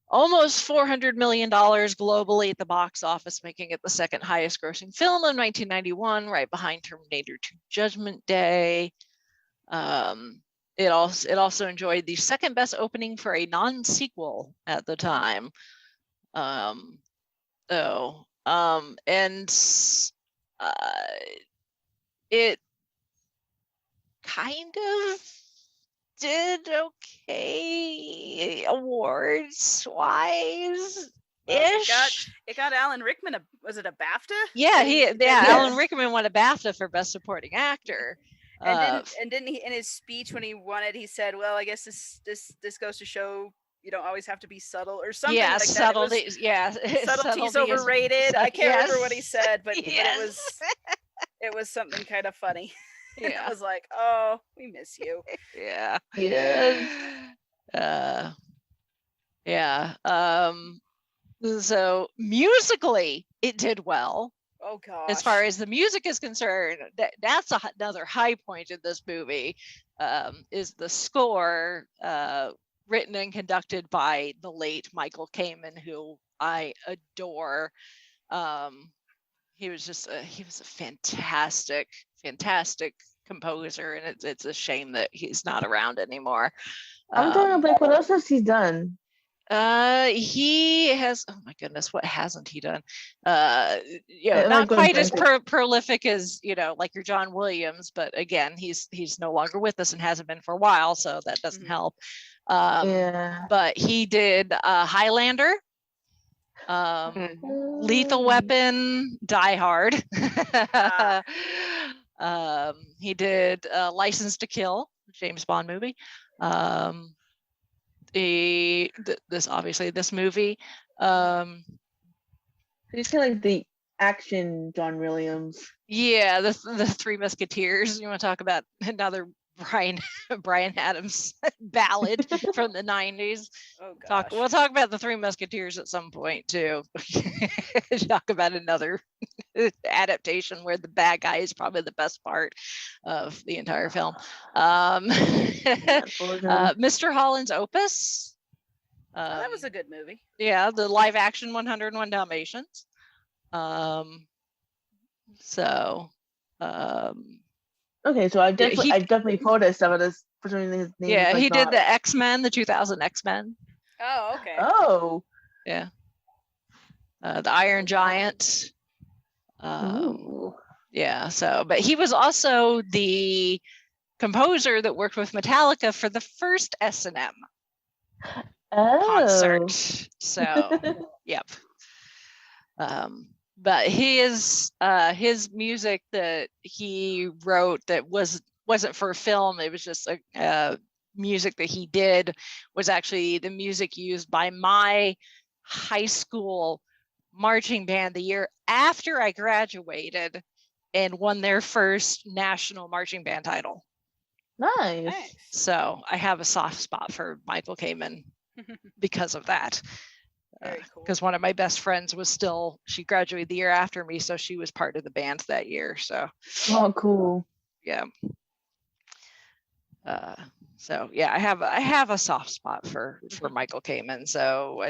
[SPEAKER 2] almost $400 million globally at the box office, making it the second highest grossing film in 1991, right behind Terminator 2 Judgment Day. It also enjoyed the second best opening for a non-sequel at the time. It kind of did okay awards wise ish.
[SPEAKER 4] It got Alan Rickman was it a BAFTA?
[SPEAKER 2] Yeah, Alan Rickman won a BAFTA for best supporting actor.
[SPEAKER 4] And didn't he, in his speech when he won it, he said, "Well, I guess this goes to show you don't always have to be subtle," or something like that.
[SPEAKER 2] Subtlety.
[SPEAKER 4] Subtlety's overrated. I can't remember what he said, but it was something kind of funny. And I was like, "Oh, we miss you."
[SPEAKER 2] Yeah. So musically, it did well.
[SPEAKER 4] Oh gosh.
[SPEAKER 2] As far as the music is concerned, that's another high point in this movie. Is the score written and conducted by the late Michael Kamen, who I adore. He was a fantastic composer, and it's a shame that he's not around anymore.
[SPEAKER 3] I'm trying to think, what else has he done?
[SPEAKER 2] He has, oh my goodness, what hasn't he done?
[SPEAKER 3] I'm
[SPEAKER 2] not
[SPEAKER 3] going
[SPEAKER 2] quite as
[SPEAKER 3] blank.
[SPEAKER 2] prolific as, like your John Williams, but again, he's no longer with us and hasn't been for a while, so that doesn't help.
[SPEAKER 3] Yeah.
[SPEAKER 2] But he did Highlander, Lethal Weapon, Die Hard. He did License to Kill, James Bond movie. This movie.
[SPEAKER 3] He's kind of like the action John Williams.
[SPEAKER 2] Yeah, the Three Musketeers. You want to talk about another Bryan Adams ballad from the 90s?
[SPEAKER 4] Oh gosh.
[SPEAKER 2] We'll talk about the Three Musketeers at some point too. Talk about another adaptation where the bad guy is probably the best part of the entire film. Mr. Holland's Opus.
[SPEAKER 4] That was a good movie.
[SPEAKER 2] Yeah, the live action 101 Dalmatians.
[SPEAKER 3] Okay, so I've definitely quoted some of this. For some reason, his name
[SPEAKER 2] yeah,
[SPEAKER 3] is
[SPEAKER 2] he did the X-Men, the 2000 X-Men.
[SPEAKER 4] Oh, okay.
[SPEAKER 3] Oh.
[SPEAKER 2] Yeah. The Iron Giant. Yeah, but he was also the composer that worked with Metallica for the first S&M concert. So, yep. But his music that he wrote that wasn't for film, it was just a music that he did, was actually the music used by my high school marching band the year after I graduated and won their first national marching band title.
[SPEAKER 3] Nice.
[SPEAKER 2] So I have a soft spot for Michael Kamen because of that. Because one of my best friends she graduated the year after me, so she was part of the band that year. So.
[SPEAKER 3] Oh, cool.
[SPEAKER 2] Yeah. So yeah, I have a soft spot for Michael Kamen. So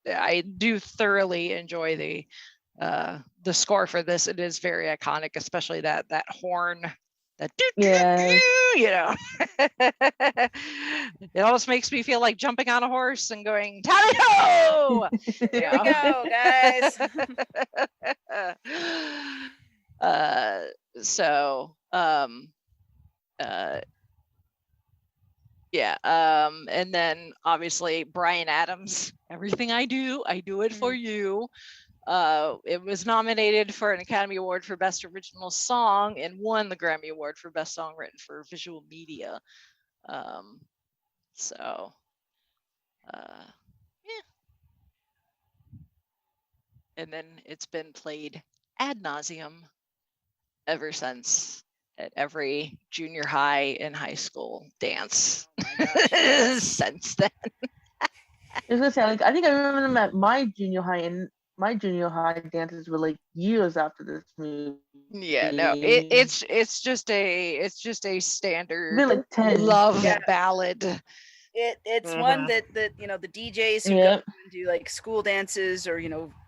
[SPEAKER 2] I do thoroughly enjoy the score for this. It is very iconic, especially that horn, that it almost makes me feel like jumping on a horse and going tally ho.
[SPEAKER 4] Here we go, guys.
[SPEAKER 2] And then obviously Bryan Adams, Everything I Do It For You. It was nominated for an Academy Award for Best Original Song and won the Grammy Award for Best Song Written for Visual Media. And then it's been played ad nauseum ever since at every junior high and high school dance since then.
[SPEAKER 3] I was gonna say, I think I remember them at my junior high, and my junior high dances were like years after this movie.
[SPEAKER 2] Yeah, no, it's just a standard
[SPEAKER 3] like
[SPEAKER 2] love ballad.
[SPEAKER 4] It's one that the DJs who go and do like school dances, or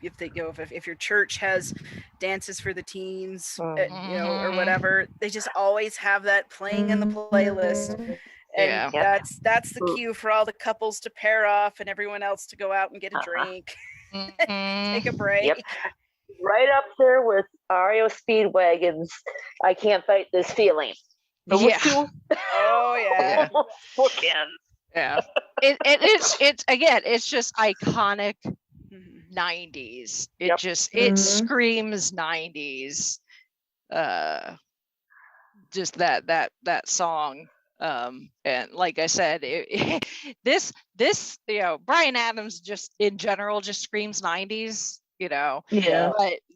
[SPEAKER 4] if your church has dances for the teens, or whatever, they just always have that playing in the playlist. And that's the cue for all the couples to pair off and everyone else to go out and get a drink, take a break.
[SPEAKER 5] Yep. Right up there with REO Speedwagon's I Can't Fight This Feeling.
[SPEAKER 2] Oh yeah. Yeah. It's just iconic 90s. It screams 90s. Just that song. And like I said, this Bryan Adams just in general just screams 90s,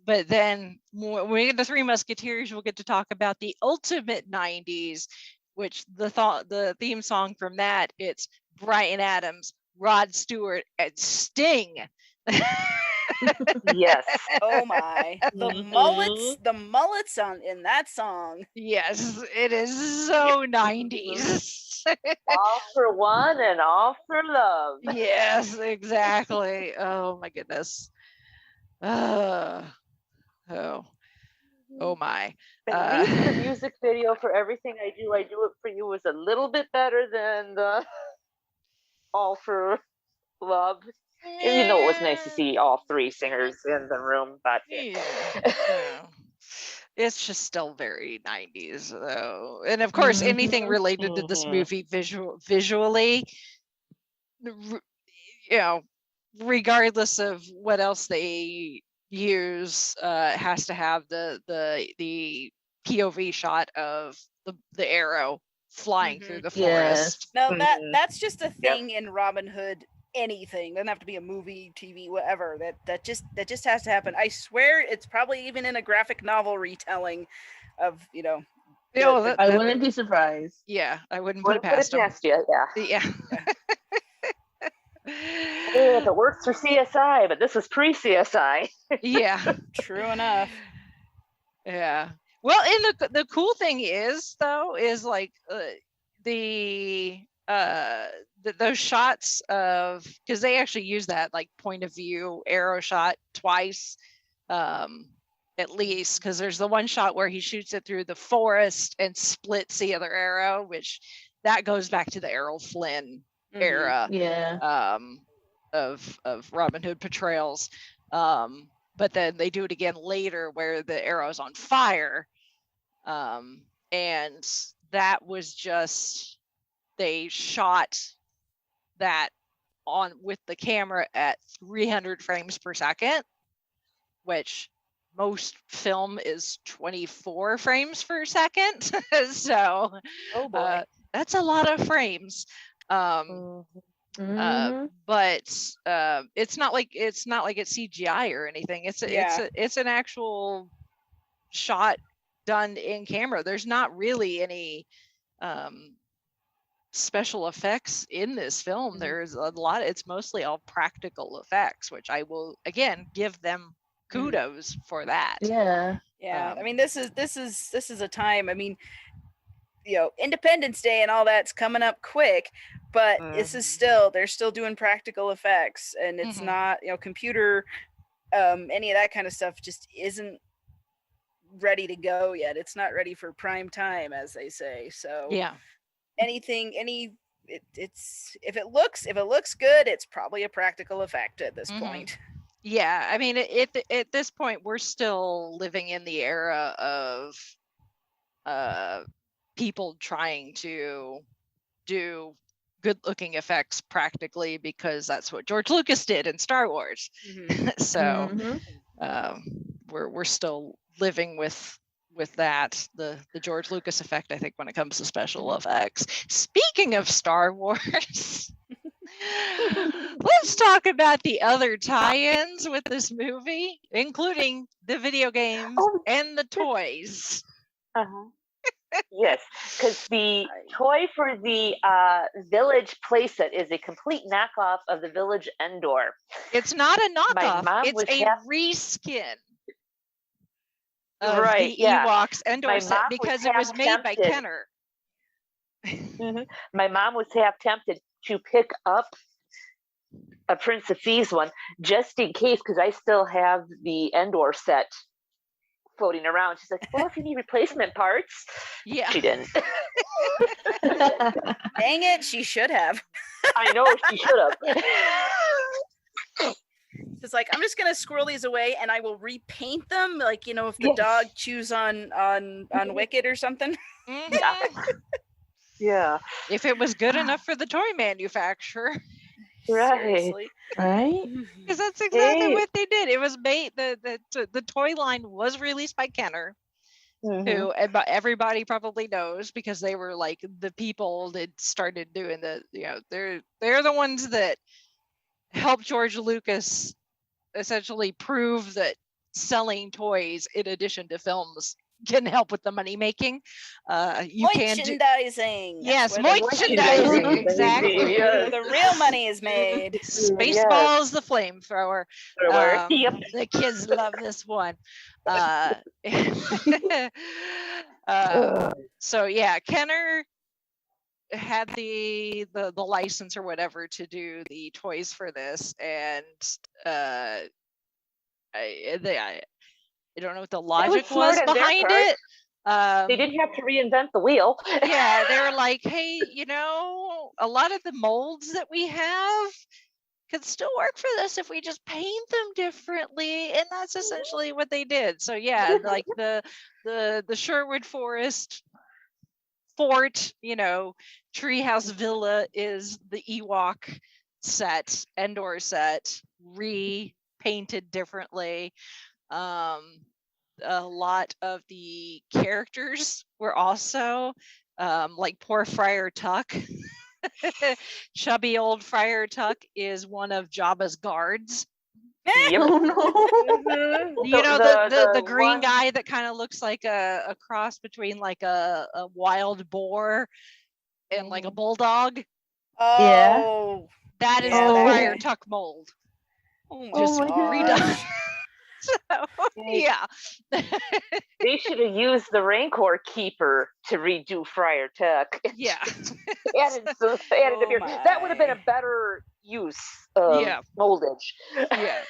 [SPEAKER 2] but then when we get to Three Musketeers, we'll get to talk about the ultimate 90s, which the theme song from that, it's Bryan Adams, Rod Stewart, and Sting.
[SPEAKER 5] Yes.
[SPEAKER 4] Oh my. The mullets in that song.
[SPEAKER 2] Yes, it is so 90s.
[SPEAKER 5] All for one and all for love.
[SPEAKER 2] Yes, exactly. Oh my goodness. Oh my.
[SPEAKER 5] At least the music video for Everything I Do It For You was a little bit better than the All for Love. Even though it was nice to see all three singers in the room, but
[SPEAKER 2] yeah. It's just still very 90s though. And of course, anything related to this movie visually, regardless of what else they use, has to have the POV shot of the arrow flying through the forest.
[SPEAKER 4] No, that's just a thing in Robin Hood. Anything doesn't have to be a movie, TV, whatever. That just has to happen. I swear, it's probably even in a graphic novel retelling of
[SPEAKER 3] I wouldn't be surprised.
[SPEAKER 2] Yeah, I wouldn't put it past them.
[SPEAKER 5] You.
[SPEAKER 2] Yeah.
[SPEAKER 5] Hey, if it works for CSI, but this is pre-CSI.
[SPEAKER 2] Yeah.
[SPEAKER 4] True enough.
[SPEAKER 2] Yeah. Well, and the cool thing is though is like those shots of, because they actually use that like point of view arrow shot twice, at least, because there's the one shot where he shoots it through the forest and splits the other arrow, which that goes back to the Errol Flynn era of Robin Hood portrayals. But then they do it again later where the arrow's on fire, and that was just, they shot that on with the camera at 300 frames per second, which most film is 24 frames per second. So that's a lot of frames. But it's not like it's CGI or anything. It's an actual shot done in camera. There's not really any special effects in this film. There's a lot, it's mostly all practical effects, which I will again give them kudos for that.
[SPEAKER 4] I mean, this is a time, I mean, Independence Day and all that's coming up quick, but this is they're still doing practical effects, and it's not, computer, any of that kind of stuff just isn't ready to go yet. It's not ready for prime time, as they say. So it's if it looks good, it's probably a practical effect at this point.
[SPEAKER 2] Yeah, I mean, at this point, we're still living in the era of people trying to do good-looking effects practically, because that's what George Lucas did in Star Wars. So we're still living with that, the George Lucas effect, I think, when it comes to special effects. Speaking of Star Wars, let's talk about the other tie-ins with this movie, including the video games and the toys.
[SPEAKER 5] Yes, because the toy for the Village playset is a complete knockoff of the Village Endor.
[SPEAKER 2] It's not a knockoff, it's a reskin of the Ewoks Endor set, because it was made by Kenner.
[SPEAKER 5] My mom was half tempted to pick up a Prince of Thieves one just in case, because I still have the Endor set floating around. She's like, well, if you need replacement parts.
[SPEAKER 2] Yeah.
[SPEAKER 5] She didn't.
[SPEAKER 4] Dang it, she should have.
[SPEAKER 5] I know, she should have.
[SPEAKER 4] It's like, I'm just gonna squirrel these away and I will repaint them, like, if the dog chews on Wicked or something.
[SPEAKER 5] Yeah.
[SPEAKER 2] If it was good enough for the toy manufacturer.
[SPEAKER 5] Right.
[SPEAKER 3] Right?
[SPEAKER 2] Because that's exactly what they did. It was made, the toy line was released by Kenner, who everybody probably knows, because they were like the people that started doing they're the ones that helped George Lucas essentially prove that selling toys in addition to films can help with the money making. You can do
[SPEAKER 4] merchandising.
[SPEAKER 2] yes,
[SPEAKER 3] merchandising,
[SPEAKER 2] merchandising, exactly.
[SPEAKER 4] Where the real money is made.
[SPEAKER 2] Spaceballs the flamethrower.
[SPEAKER 5] Yep.
[SPEAKER 2] The kids love this one. So yeah, Kenner had the license or whatever to do the toys for this, and I don't know what the logic was
[SPEAKER 5] smart on their
[SPEAKER 2] behind
[SPEAKER 5] part.
[SPEAKER 2] it.
[SPEAKER 5] They didn't have to reinvent the wheel.
[SPEAKER 2] Yeah, they were like, hey, a lot of the molds that we have could still work for this if we just paint them differently, and that's essentially what they did. So yeah, like the Sherwood Forest fort, treehouse villa is the Ewok set, Endor set, repainted differently. A lot of the characters were also like poor Friar Tuck. Chubby old Friar Tuck is one of Jabba's guards.
[SPEAKER 5] Yep.
[SPEAKER 3] Oh no.
[SPEAKER 2] The green
[SPEAKER 5] one-
[SPEAKER 2] guy that kind of looks like a cross between like a wild boar and like a bulldog.
[SPEAKER 4] Oh.
[SPEAKER 2] That is
[SPEAKER 4] Yeah,
[SPEAKER 2] the
[SPEAKER 3] that
[SPEAKER 2] Friar
[SPEAKER 3] guy.
[SPEAKER 2] Tuck mold.
[SPEAKER 4] Oh my
[SPEAKER 2] Just
[SPEAKER 3] my
[SPEAKER 2] redone.
[SPEAKER 3] gosh.
[SPEAKER 2] So, yeah.
[SPEAKER 5] They should have used the Rancor Keeper to redo Friar Tuck.
[SPEAKER 2] Yeah.
[SPEAKER 5] added a beard. That would have been
[SPEAKER 4] my.
[SPEAKER 5] a better use of
[SPEAKER 2] Yeah.
[SPEAKER 5] moldage.
[SPEAKER 2] Yeah.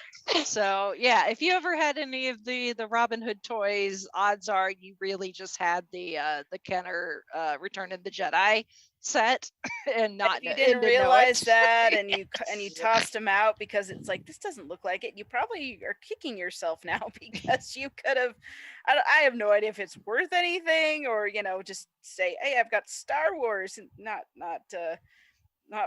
[SPEAKER 2] So yeah, if you ever had any of the Robin Hood toys, odds are you really just had the Kenner Return of the Jedi set and not
[SPEAKER 4] You
[SPEAKER 2] and
[SPEAKER 4] didn't
[SPEAKER 2] know
[SPEAKER 4] realize
[SPEAKER 2] it.
[SPEAKER 4] that, and you tossed them out because it's like, this doesn't look like it. You probably are kicking yourself now because you could have. I have no idea if it's worth anything, or just say, hey, I've got Star Wars, and not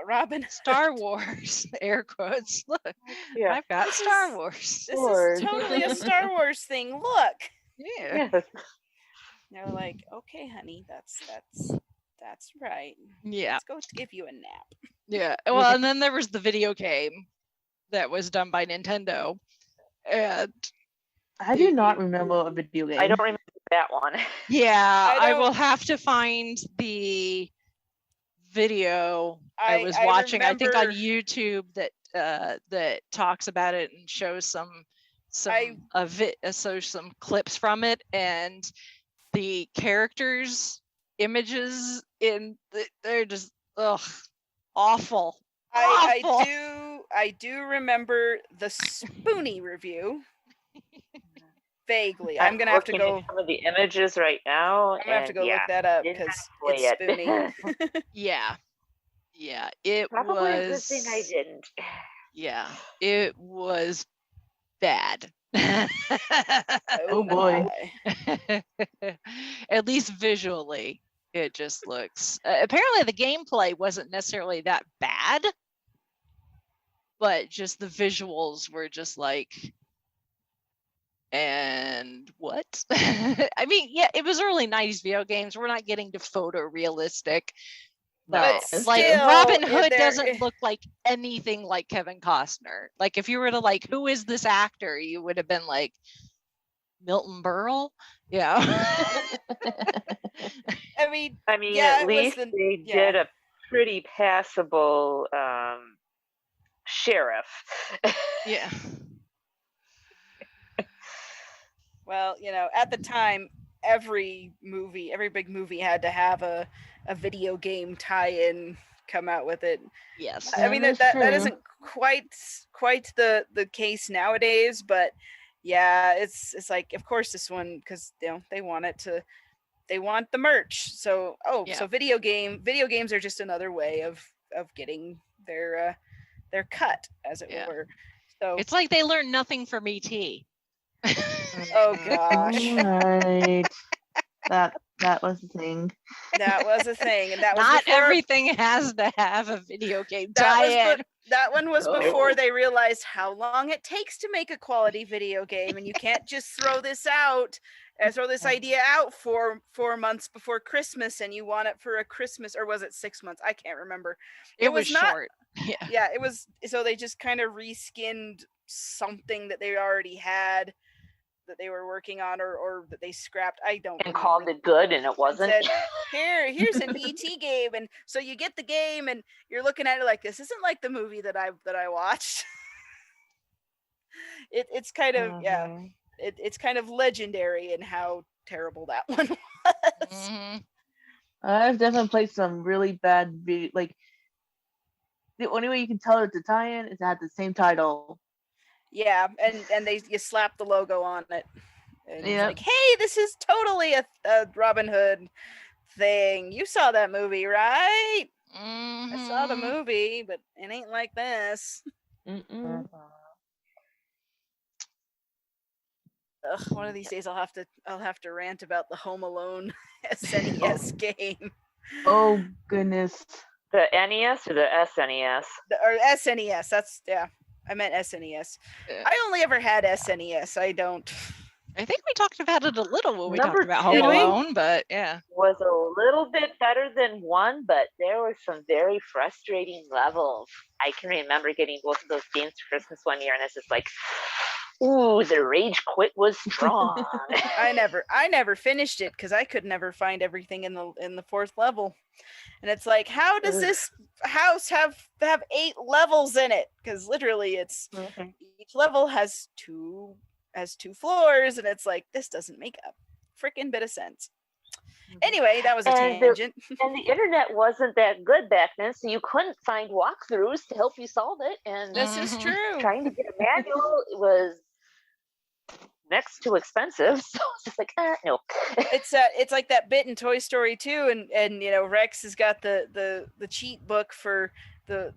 [SPEAKER 4] Robin Hood.
[SPEAKER 2] Star Wars, air quotes. Look,
[SPEAKER 5] Yeah.
[SPEAKER 2] I've got
[SPEAKER 4] This
[SPEAKER 2] Star
[SPEAKER 4] is-
[SPEAKER 2] Wars.
[SPEAKER 4] This
[SPEAKER 3] Lord.
[SPEAKER 4] is totally a Star Wars thing. Look.
[SPEAKER 2] Yeah.
[SPEAKER 5] Yes.
[SPEAKER 4] They're like, okay, honey, that's right.
[SPEAKER 2] Yeah.
[SPEAKER 4] Let's go give you a nap.
[SPEAKER 2] Yeah. Well, and then there was the video game that was done by Nintendo. And
[SPEAKER 3] I do not remember a video game.
[SPEAKER 5] I don't remember that one.
[SPEAKER 2] yeah,
[SPEAKER 4] I
[SPEAKER 2] I
[SPEAKER 4] don't-
[SPEAKER 2] will have to find the video I was
[SPEAKER 4] I
[SPEAKER 2] watching. I think on
[SPEAKER 4] remember-
[SPEAKER 2] YouTube that talks about it and shows some some clips from it, and the characters images they're just awful.
[SPEAKER 4] I do remember the Spoonie review. Vaguely. I'm gonna have to
[SPEAKER 5] looking
[SPEAKER 4] go.
[SPEAKER 5] at some of the images right now.
[SPEAKER 4] I'm gonna have to go
[SPEAKER 5] and
[SPEAKER 4] look
[SPEAKER 5] yeah,
[SPEAKER 4] that up
[SPEAKER 5] didn't
[SPEAKER 4] because
[SPEAKER 5] play
[SPEAKER 4] it's
[SPEAKER 5] it.
[SPEAKER 4] Spoonie.
[SPEAKER 2] Yeah. It
[SPEAKER 5] Probably a good
[SPEAKER 2] was
[SPEAKER 5] thing I didn't.
[SPEAKER 2] Yeah, it was bad.
[SPEAKER 3] Oh boy.
[SPEAKER 4] my.
[SPEAKER 2] At least visually, it just looks. Apparently, the gameplay wasn't necessarily that bad, but just the visuals were just like, and what? I mean, yeah, it was early 90s video games. We're not getting to photorealistic.
[SPEAKER 4] But
[SPEAKER 2] Like
[SPEAKER 4] still,
[SPEAKER 2] Robin Hood
[SPEAKER 4] there-
[SPEAKER 2] doesn't look like anything like Kevin Costner. Like if you were to like, who is this actor? You would have been like Milton Berle. Yeah.
[SPEAKER 4] I mean,
[SPEAKER 5] at
[SPEAKER 4] yeah, it was
[SPEAKER 5] least
[SPEAKER 4] the-
[SPEAKER 5] they
[SPEAKER 4] yeah.
[SPEAKER 5] did a pretty passable sheriff.
[SPEAKER 2] Yeah.
[SPEAKER 4] well, at the time, every big movie had to have a video game tie-in come out with it.
[SPEAKER 2] Yes.
[SPEAKER 4] I mean
[SPEAKER 3] That
[SPEAKER 4] that
[SPEAKER 3] is true.
[SPEAKER 4] isn't quite the case nowadays, but yeah, it's like, of course this one, because they want the merch. So
[SPEAKER 2] Yeah.
[SPEAKER 4] so video games are just another way of getting their cut, as it
[SPEAKER 2] Yeah.
[SPEAKER 4] were. So
[SPEAKER 2] It's like they learned nothing from E.T.
[SPEAKER 4] oh gosh,
[SPEAKER 3] Right. That was the thing.
[SPEAKER 4] that was a thing, and that was
[SPEAKER 2] Not
[SPEAKER 4] before,
[SPEAKER 2] everything has to have a video game
[SPEAKER 4] that was
[SPEAKER 2] tie-in.
[SPEAKER 4] that one was
[SPEAKER 5] Oh.
[SPEAKER 4] before they realized how long it takes to make a quality video game, and you can't just throw this idea out for 4 months before Christmas, and you want it for a Christmas, or was it 6 months? I can't remember.
[SPEAKER 2] It was
[SPEAKER 4] not-
[SPEAKER 2] short. Yeah.
[SPEAKER 4] Yeah, it was. So they just kind of reskinned something that they already had, they were working on or that they scrapped. I don't
[SPEAKER 5] And
[SPEAKER 4] remember.
[SPEAKER 5] called it good, and it wasn't.
[SPEAKER 4] And said, here's an ET game, and so you get the game, and you're looking at it like, this isn't like the movie that I watched. It's kind of it's kind of legendary in how terrible that one was.
[SPEAKER 3] I've definitely played some really bad video. Like the only way you can tell it's a tie-in is to have the same title.
[SPEAKER 4] Yeah, and you slap the logo on it. And
[SPEAKER 3] Yep.
[SPEAKER 4] it's like, hey, this is totally a Robin Hood thing. You saw that movie, right? I saw the movie, but it ain't like this. Ugh, one of these days I'll have to rant about the Home Alone SNES game.
[SPEAKER 3] Oh goodness.
[SPEAKER 5] The NES or the SNES?
[SPEAKER 4] Or SNES. That's I meant SNES. I only ever had SNES. I don't.
[SPEAKER 2] I think we talked about it a little when we
[SPEAKER 5] Number
[SPEAKER 2] talked about Home
[SPEAKER 5] 2
[SPEAKER 2] Alone, but yeah.
[SPEAKER 5] Was a little bit better than 1, but there were some very frustrating levels. I can remember getting both of those games for Christmas one year, and it's just like, ooh, the rage quit was strong.
[SPEAKER 4] I never finished it because I could never find everything in the 4th level. And it's like, how does this house have 8 levels in it? Because literally it's each level has two floors, and it's like, this doesn't make a freaking bit of sense. Anyway, that was a tangent.
[SPEAKER 5] And the internet wasn't that good back then, so you couldn't find walkthroughs to help you solve it. And
[SPEAKER 4] this is true.
[SPEAKER 5] Trying to get a manual was next to expensive, so it's just like, no.
[SPEAKER 4] It's like that bit in Toy Story 2, and you know, Rex has got the cheat book for the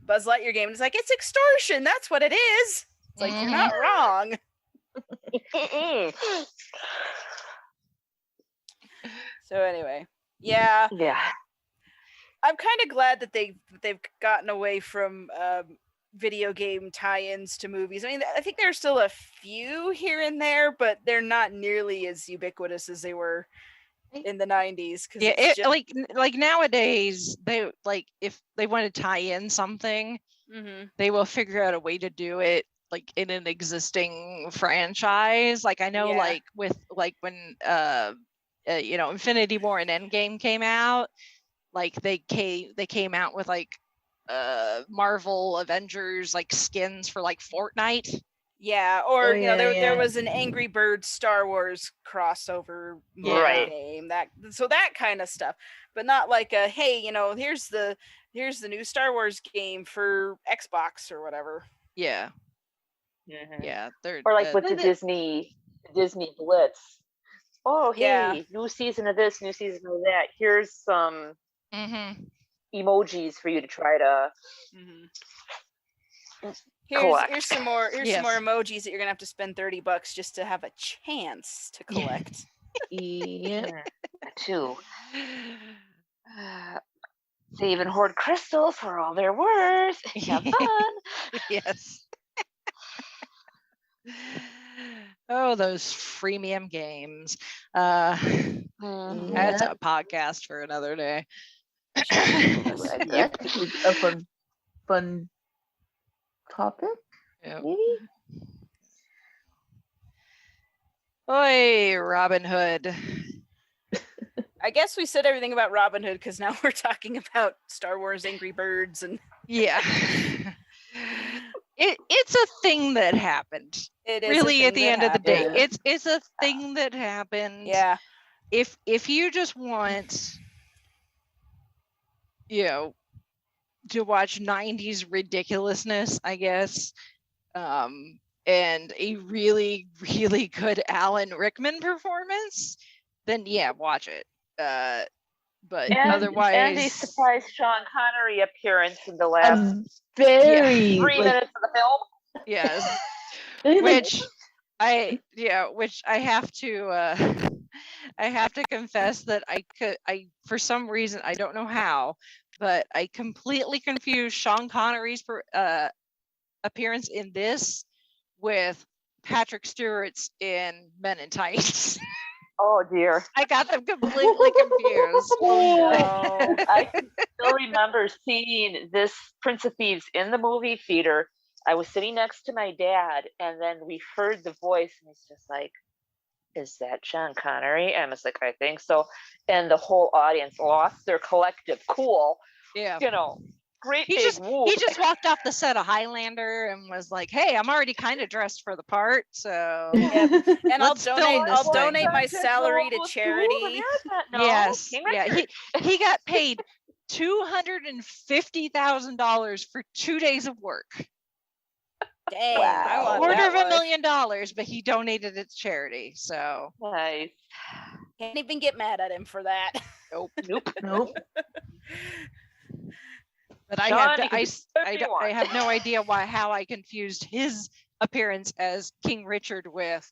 [SPEAKER 4] Buzz Lightyear game, and it's like, it's extortion. That's what it is. It's like, you're not wrong. So anyway, yeah. I'm kind of glad that they've gotten away from video game tie-ins to movies. I mean, I think there's still a few here and there, but they're not nearly as ubiquitous as they were in the 90s.
[SPEAKER 2] Yeah, like nowadays, they like if they want to tie in something, they will figure out a way to do it like in an existing franchise. Like I know, like with like when you know, Infinity War and Endgame came out, like they came out with like Marvel Avengers like skins for like Fortnite.
[SPEAKER 4] Yeah, or you know, there was an Angry Birds Star Wars crossover game, that kind of stuff, but not like a, hey, you know, here's the new Star Wars game for Xbox or whatever.
[SPEAKER 2] Yeah.
[SPEAKER 5] Or like with the Disney Blitz. Oh, hey, new season of this, new season of that. Here's some emojis for you to try to
[SPEAKER 4] here's some more emojis that you're gonna have to spend $30 just to have a chance to collect.
[SPEAKER 5] Too. Save and hoard crystals for all they're worth. Have fun.
[SPEAKER 2] Yes. Oh, those freemium games. That's a podcast for another day.
[SPEAKER 3] Yep. A fun topic.
[SPEAKER 2] Yep.
[SPEAKER 3] Maybe.
[SPEAKER 2] Oi, Robin Hood.
[SPEAKER 4] I guess we said everything about Robin Hood because now we're talking about Star Wars Angry Birds and
[SPEAKER 2] It's a thing that happened.
[SPEAKER 4] It is
[SPEAKER 2] really at the end of the day. It's a thing that happened.
[SPEAKER 4] Yeah.
[SPEAKER 2] If you just want, you know, to watch 90s ridiculousness, I guess, and a really, really good Alan Rickman performance, then yeah, watch it. But otherwise,
[SPEAKER 5] and the surprise Sean Connery appearance in the last
[SPEAKER 3] 3
[SPEAKER 5] minutes of the film.
[SPEAKER 2] Yes, which I have to confess that I for some reason, I don't know how, but I completely confused Sean Connery's appearance in this with Patrick Stewart's in Men in Tights.
[SPEAKER 5] Oh dear.
[SPEAKER 2] I got them completely confused.
[SPEAKER 5] No. I can still remember seeing this Prince of Thieves in the movie theater I was sitting next to my dad, and then we heard the voice, and he's just like, "Is that Sean Connery?" And I was like, "I think so." And the whole audience lost their collective cool.
[SPEAKER 2] Yeah.
[SPEAKER 5] You know, great
[SPEAKER 2] He
[SPEAKER 5] big
[SPEAKER 2] just
[SPEAKER 5] whoop.
[SPEAKER 2] he just walked off the set of Highlander and was like, "Hey, I'm already kind of dressed for the part, so
[SPEAKER 4] and
[SPEAKER 2] let's film this
[SPEAKER 4] I'll
[SPEAKER 2] thing."
[SPEAKER 4] donate my salary to charity.
[SPEAKER 5] No,
[SPEAKER 2] Yes,
[SPEAKER 5] King
[SPEAKER 2] yeah,
[SPEAKER 5] Richard.
[SPEAKER 2] he got paid $250,000 for 2 days of work.
[SPEAKER 4] Dang,
[SPEAKER 5] Wow.
[SPEAKER 4] I want
[SPEAKER 2] Quarter
[SPEAKER 4] that
[SPEAKER 2] of $1
[SPEAKER 4] life.
[SPEAKER 2] million, but he donated it to charity. So
[SPEAKER 5] Nice.
[SPEAKER 4] Can't even get mad at him for that.
[SPEAKER 2] nope.
[SPEAKER 3] Nope.
[SPEAKER 2] But I
[SPEAKER 5] Sean,
[SPEAKER 2] have
[SPEAKER 5] you can do whatever you
[SPEAKER 2] I
[SPEAKER 5] want.
[SPEAKER 2] have no idea how I confused his appearance as King Richard with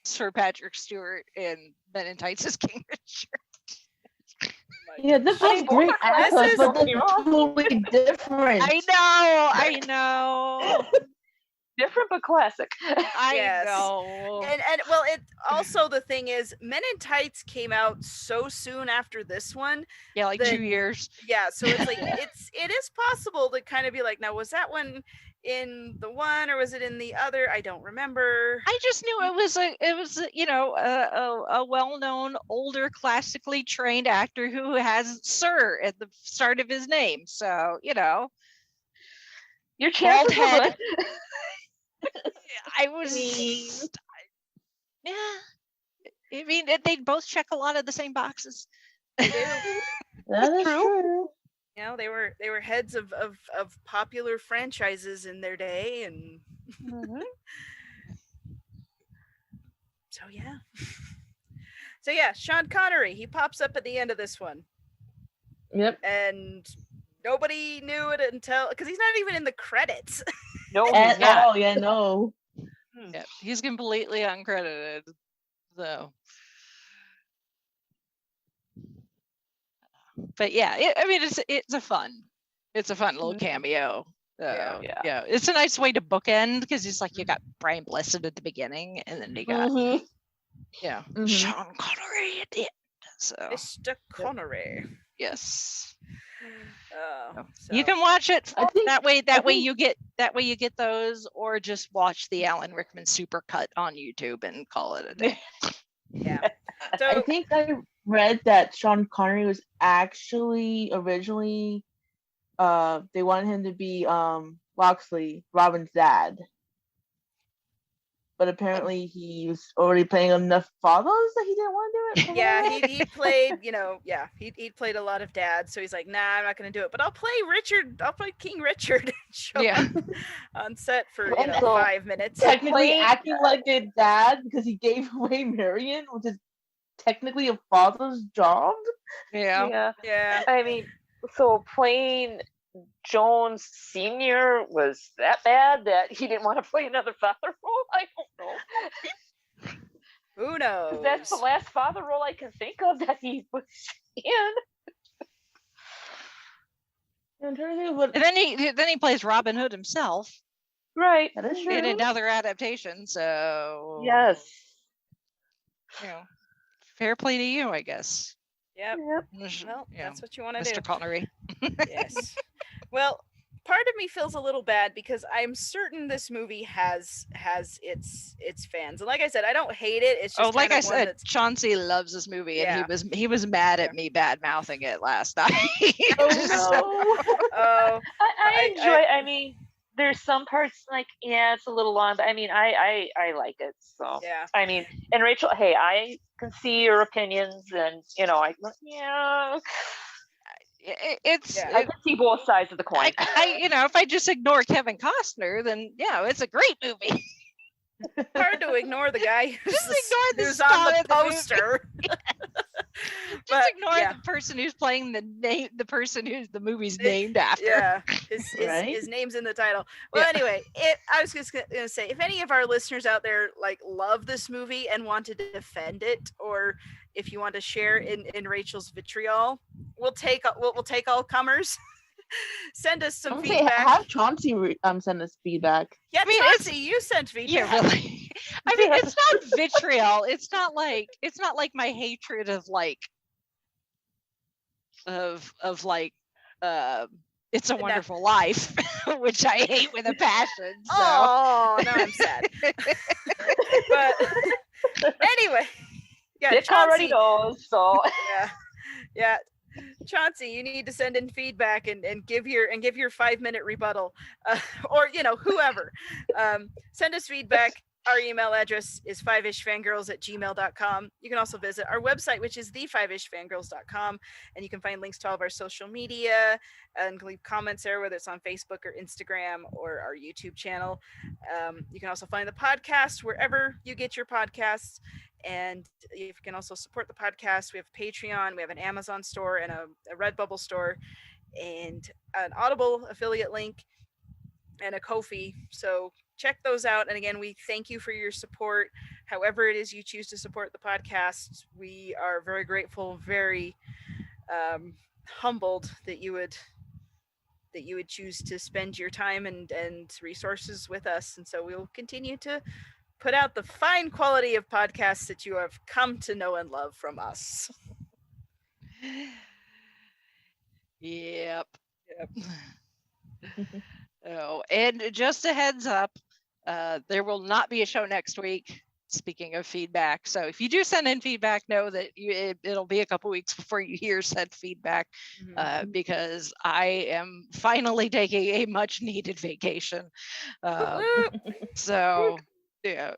[SPEAKER 2] Sir Patrick Stewart in Men in Tights as King Richard.
[SPEAKER 3] Yeah, they're both great actors, but they're totally different.
[SPEAKER 2] I know.
[SPEAKER 5] Different but classic.
[SPEAKER 2] I know.
[SPEAKER 4] And well, it also, the thing is, Men in Tights came out so soon after this one.
[SPEAKER 2] Yeah, like 2 years.
[SPEAKER 4] Yeah, so it's like it is possible to kind of be like, now was that one in the one or was it in the other? I don't remember.
[SPEAKER 2] I just knew it was a well-known older classically trained actor who has Sir at the start of his name. So,
[SPEAKER 5] Your
[SPEAKER 2] bald
[SPEAKER 5] chances are
[SPEAKER 2] head.
[SPEAKER 5] good.
[SPEAKER 2] I was yeah. I mean, they both check a lot of the same boxes.
[SPEAKER 3] That is true.
[SPEAKER 4] You know, they were heads of popular franchises in their day, and so yeah, Sean Connery, he pops up at the end of this one.
[SPEAKER 3] Yep.
[SPEAKER 4] And nobody knew it until, because he's not even in the credits.
[SPEAKER 5] No, he's
[SPEAKER 3] At
[SPEAKER 5] not.
[SPEAKER 3] all, yeah, no.
[SPEAKER 2] Yeah, he's completely uncredited. So, but yeah, it's a fun little cameo. Yeah, it's a nice way to bookend, because it's like you got Brian Blessed at the beginning, and then you got Sean Connery at the end. So
[SPEAKER 4] Mr. Connery.
[SPEAKER 2] yes.
[SPEAKER 4] So.
[SPEAKER 2] You can watch it
[SPEAKER 3] I think-
[SPEAKER 2] that way you get those, or just watch the Alan Rickman supercut on YouTube and call it a day.
[SPEAKER 4] Yeah.
[SPEAKER 3] I
[SPEAKER 4] So
[SPEAKER 3] think I read that Sean Connery was actually originally they wanted him to be Loxley, Robin's dad. But apparently he was already playing enough fathers that he didn't want to do it.
[SPEAKER 4] yeah, he played, he played a lot of dads, so he's like, nah, I'm not gonna do it. But I'll play King Richard and show up on set for
[SPEAKER 3] Also,
[SPEAKER 4] 5 minutes.
[SPEAKER 3] Technically acting like a dad because he gave away Marion, which is technically a father's job.
[SPEAKER 2] Yeah.
[SPEAKER 4] Yeah.
[SPEAKER 5] I mean, so playing Jones Sr. was that bad that he didn't want to play another father role? I don't know.
[SPEAKER 4] Who knows?
[SPEAKER 5] That's the last father role I can think of that he was in.
[SPEAKER 3] I'm trying to think what.
[SPEAKER 2] And then he plays Robin Hood himself
[SPEAKER 5] Right.
[SPEAKER 3] That is true.
[SPEAKER 2] in another adaptation. So
[SPEAKER 5] Yes.
[SPEAKER 2] Fair play to you, I guess.
[SPEAKER 4] Yep.
[SPEAKER 5] Yep.
[SPEAKER 4] Well, that's what you want to do.
[SPEAKER 2] Mr. Connery.
[SPEAKER 4] Yes. Well, part of me feels a little bad because I'm certain this movie has its fans, and like I said, I don't hate it. It's just
[SPEAKER 2] like
[SPEAKER 4] kind
[SPEAKER 2] I
[SPEAKER 4] of one
[SPEAKER 2] said,
[SPEAKER 4] that's-
[SPEAKER 2] Chauncey loves this movie, and
[SPEAKER 4] Yeah.
[SPEAKER 2] he was mad at me bad mouthing it last night.
[SPEAKER 4] Oh,
[SPEAKER 5] I enjoy. I mean, there's some parts like it's a little long, but I mean, I like it. So
[SPEAKER 4] yeah.
[SPEAKER 5] I mean, and Rachel, hey, I can see your opinions, and I can see both sides of the coin.
[SPEAKER 2] If I just ignore Kevin Costner, then it's a great movie.
[SPEAKER 4] Hard to ignore the guy who's
[SPEAKER 2] Just ignore the
[SPEAKER 4] on
[SPEAKER 2] star
[SPEAKER 4] the
[SPEAKER 2] of the movie.
[SPEAKER 4] poster.
[SPEAKER 2] Just ignore the person who's playing the person who's the movie's named after.
[SPEAKER 4] Yeah,
[SPEAKER 3] Right?
[SPEAKER 4] his name's in the title. Well, anyway, I was just gonna say, if any of our listeners out there love this movie and want to defend it, or if you want to share in Rachel's vitriol, we'll take all comers. Send us some feedback.
[SPEAKER 3] Have Chauncey send us feedback.
[SPEAKER 4] Yeah, Chauncey, you sent feedback.
[SPEAKER 2] Yeah, really. I mean, it's not vitriol. It's not like my hatred of It's a Wonderful Life, which I hate with a passion. So.
[SPEAKER 4] Oh, now I'm sad. But anyway, yeah,
[SPEAKER 5] Dick already
[SPEAKER 4] Chauncey,
[SPEAKER 5] knows, so
[SPEAKER 4] yeah. Chauncey, you need to send in feedback and give your 5-minute rebuttal, or whoever. Send us feedback. Our email address is fiveishfangirls@gmail.com. You can also visit our website, which is thefiveishfangirls.com, and you can find links to all of our social media and leave comments there, whether it's on Facebook or Instagram or our YouTube channel. You can also find the podcast wherever you get your podcasts. And you can also support the podcast. We have Patreon, we have an Amazon store and a Redbubble store, and an Audible affiliate link, and a Ko-fi. So check those out. And again, we thank you for your support. However it is you choose to support the podcast, we are very grateful, very humbled that you would choose to spend your time and resources with us. And so we'll continue to put out the fine quality of podcasts that you have come to know and love from us.
[SPEAKER 2] Yep. Oh, and just a heads up, there will not be a show next week. Speaking of feedback, so if you do send in feedback, know that it'll be a couple weeks before you hear said feedback, because I am finally taking a much needed vacation. So yeah,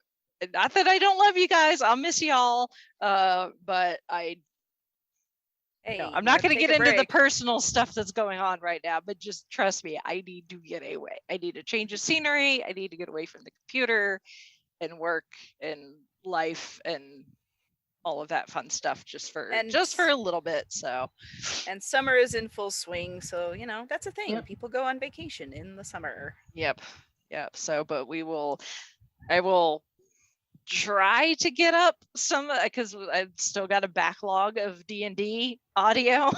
[SPEAKER 2] not that I don't love you guys, I'll miss y'all, but I'm not going to get into the personal stuff that's going on right now, but just trust me, I need to get away. I need a change of scenery. I need to get away from the computer and work and life and all of that fun stuff just for a little bit. So,
[SPEAKER 4] and summer is in full swing, so that's a thing. Yep. People go on vacation in the summer.
[SPEAKER 2] Yep. So, but I will try to get up some, because I've still got a backlog of D&D audio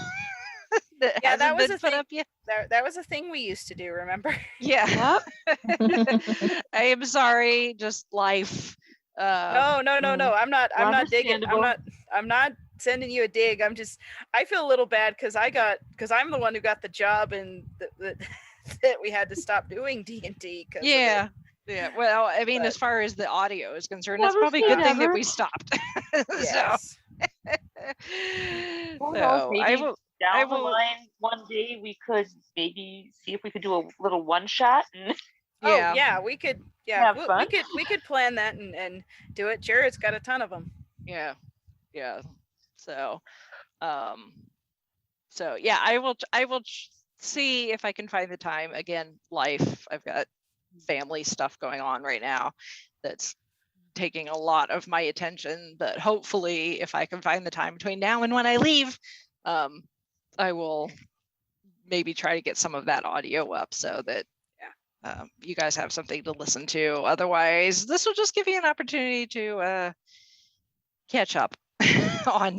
[SPEAKER 2] that was put up yet.
[SPEAKER 4] That was a thing we used to do, remember?
[SPEAKER 2] Yeah. I am sorry, just life.
[SPEAKER 4] No. I'm not digging. I'm not sending you a dig. I feel a little bad because I'm the one who got the job and that we had to stop doing D&D.
[SPEAKER 2] Yeah. Well, I mean, as far as the audio is concerned, it's probably a good thing that we stopped.
[SPEAKER 4] Yes.
[SPEAKER 5] Who knows, maybe down the line one day we could maybe see if we could do a little one shot.
[SPEAKER 4] We could. Yeah, we could plan that and do it. Jared's got a ton of them.
[SPEAKER 2] Yeah. So yeah, I will see if I can find the time. Again, life. I've got family stuff going on right now that's taking a lot of my attention, but hopefully if I can find the time between now and when I leave, I will maybe try to get some of that audio up so that you guys have something to listen to. Otherwise, this will just give you an opportunity to catch up on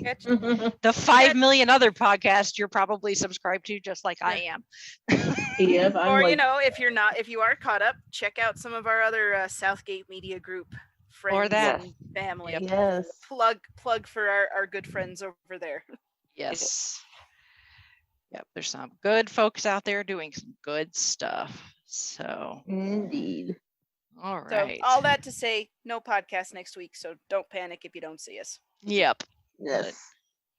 [SPEAKER 2] the 5 million other podcasts you're probably subscribed to, just like I am.
[SPEAKER 4] Or if you are caught up, check out some of our other Southgate Media Group friends and family.
[SPEAKER 3] Yes.
[SPEAKER 4] Plug for our good friends over there.
[SPEAKER 2] Yes. Yep. There's some good folks out there doing some good stuff. So
[SPEAKER 3] indeed.
[SPEAKER 2] All right.
[SPEAKER 4] So all that to say, no podcast next week. So don't panic if you don't see us.
[SPEAKER 2] Yep.
[SPEAKER 3] Yes.
[SPEAKER 2] But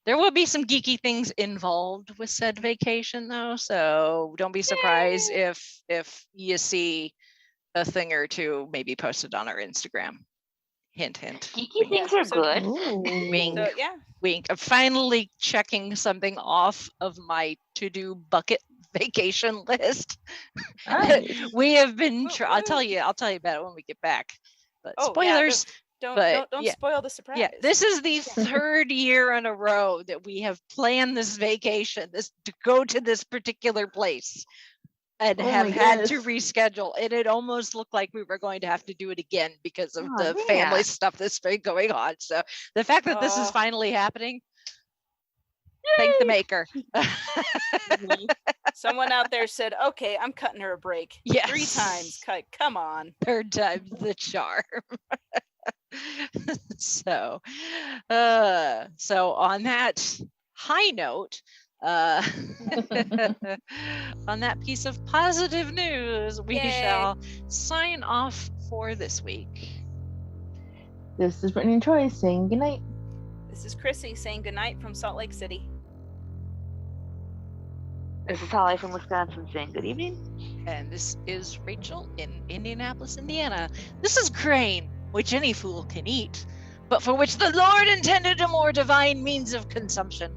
[SPEAKER 2] there will be some geeky things involved with said vacation, though. So don't be surprised if you see a thing or two maybe posted on our Instagram. Hint, hint.
[SPEAKER 5] Geeky things are good.
[SPEAKER 2] Wink, wink. I'm finally checking something off of my to-do bucket vacation list.
[SPEAKER 3] Nice.
[SPEAKER 2] We have been. I'll tell you about it when we get back. But spoilers.
[SPEAKER 4] Don't spoil the surprise.
[SPEAKER 2] Yeah, this is the third year in a row that we have planned this vacation, to go to this particular place, and have had to reschedule. And it almost looked like we were going to have to do it again because of the family stuff that's been going on. So the fact that this is finally happening, thank the maker.
[SPEAKER 4] Someone out there said, "Okay, I'm cutting her a break."
[SPEAKER 2] Yes.
[SPEAKER 4] 3 times. Come on.
[SPEAKER 2] Third time's the charm. So on that high note, On that piece of positive news, we
[SPEAKER 4] Yay.
[SPEAKER 2] shall sign off for this week.
[SPEAKER 3] This is Brittany and Troy saying goodnight.
[SPEAKER 4] This is Chrissy saying goodnight from Salt Lake City.
[SPEAKER 5] This is Holly from Wisconsin saying good evening.
[SPEAKER 2] And this is Rachel in Indianapolis, Indiana. This is grain, which any fool can eat, but for which the Lord intended a more divine means of consumption.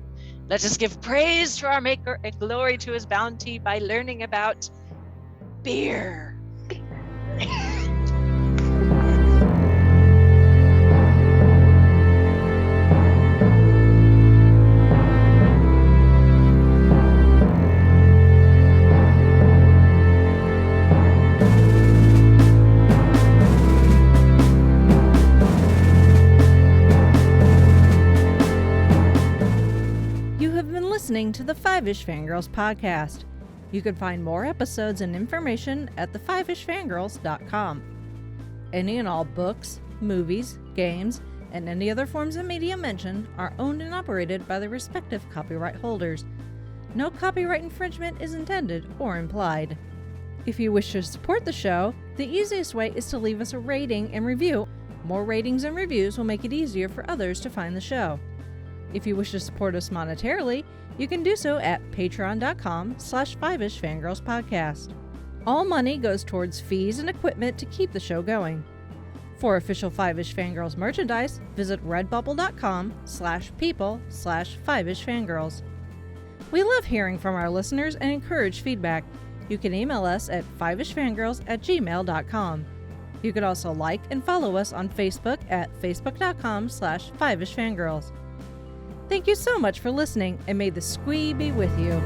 [SPEAKER 2] Let us give praise to our Maker and glory to his bounty by learning about beer.
[SPEAKER 6] Listening to the Fiveish Fangirls podcast. You can find more episodes and information at thefivishfangirls.com. Any and all books, movies, games, and any other forms of media mentioned are owned and operated by the respective copyright holders. No copyright infringement is intended or implied. If you wish to support the show, the easiest way is to leave us a rating and review. More ratings and reviews will make it easier for others to find the show. If you wish to support us monetarily, you can do so at patreon.com/FivishFangirlsPodcast. All money goes towards fees and equipment to keep the show going. For official Fiveish Fangirls merchandise, visit redbubble.com/people/FivishFangirls. We love hearing from our listeners and encourage feedback. You can email us at fivishfangirls@gmail.com. You could also like and follow us on Facebook at facebook.com/FivishFangirls. Thank you so much for listening, and may the squee be with you.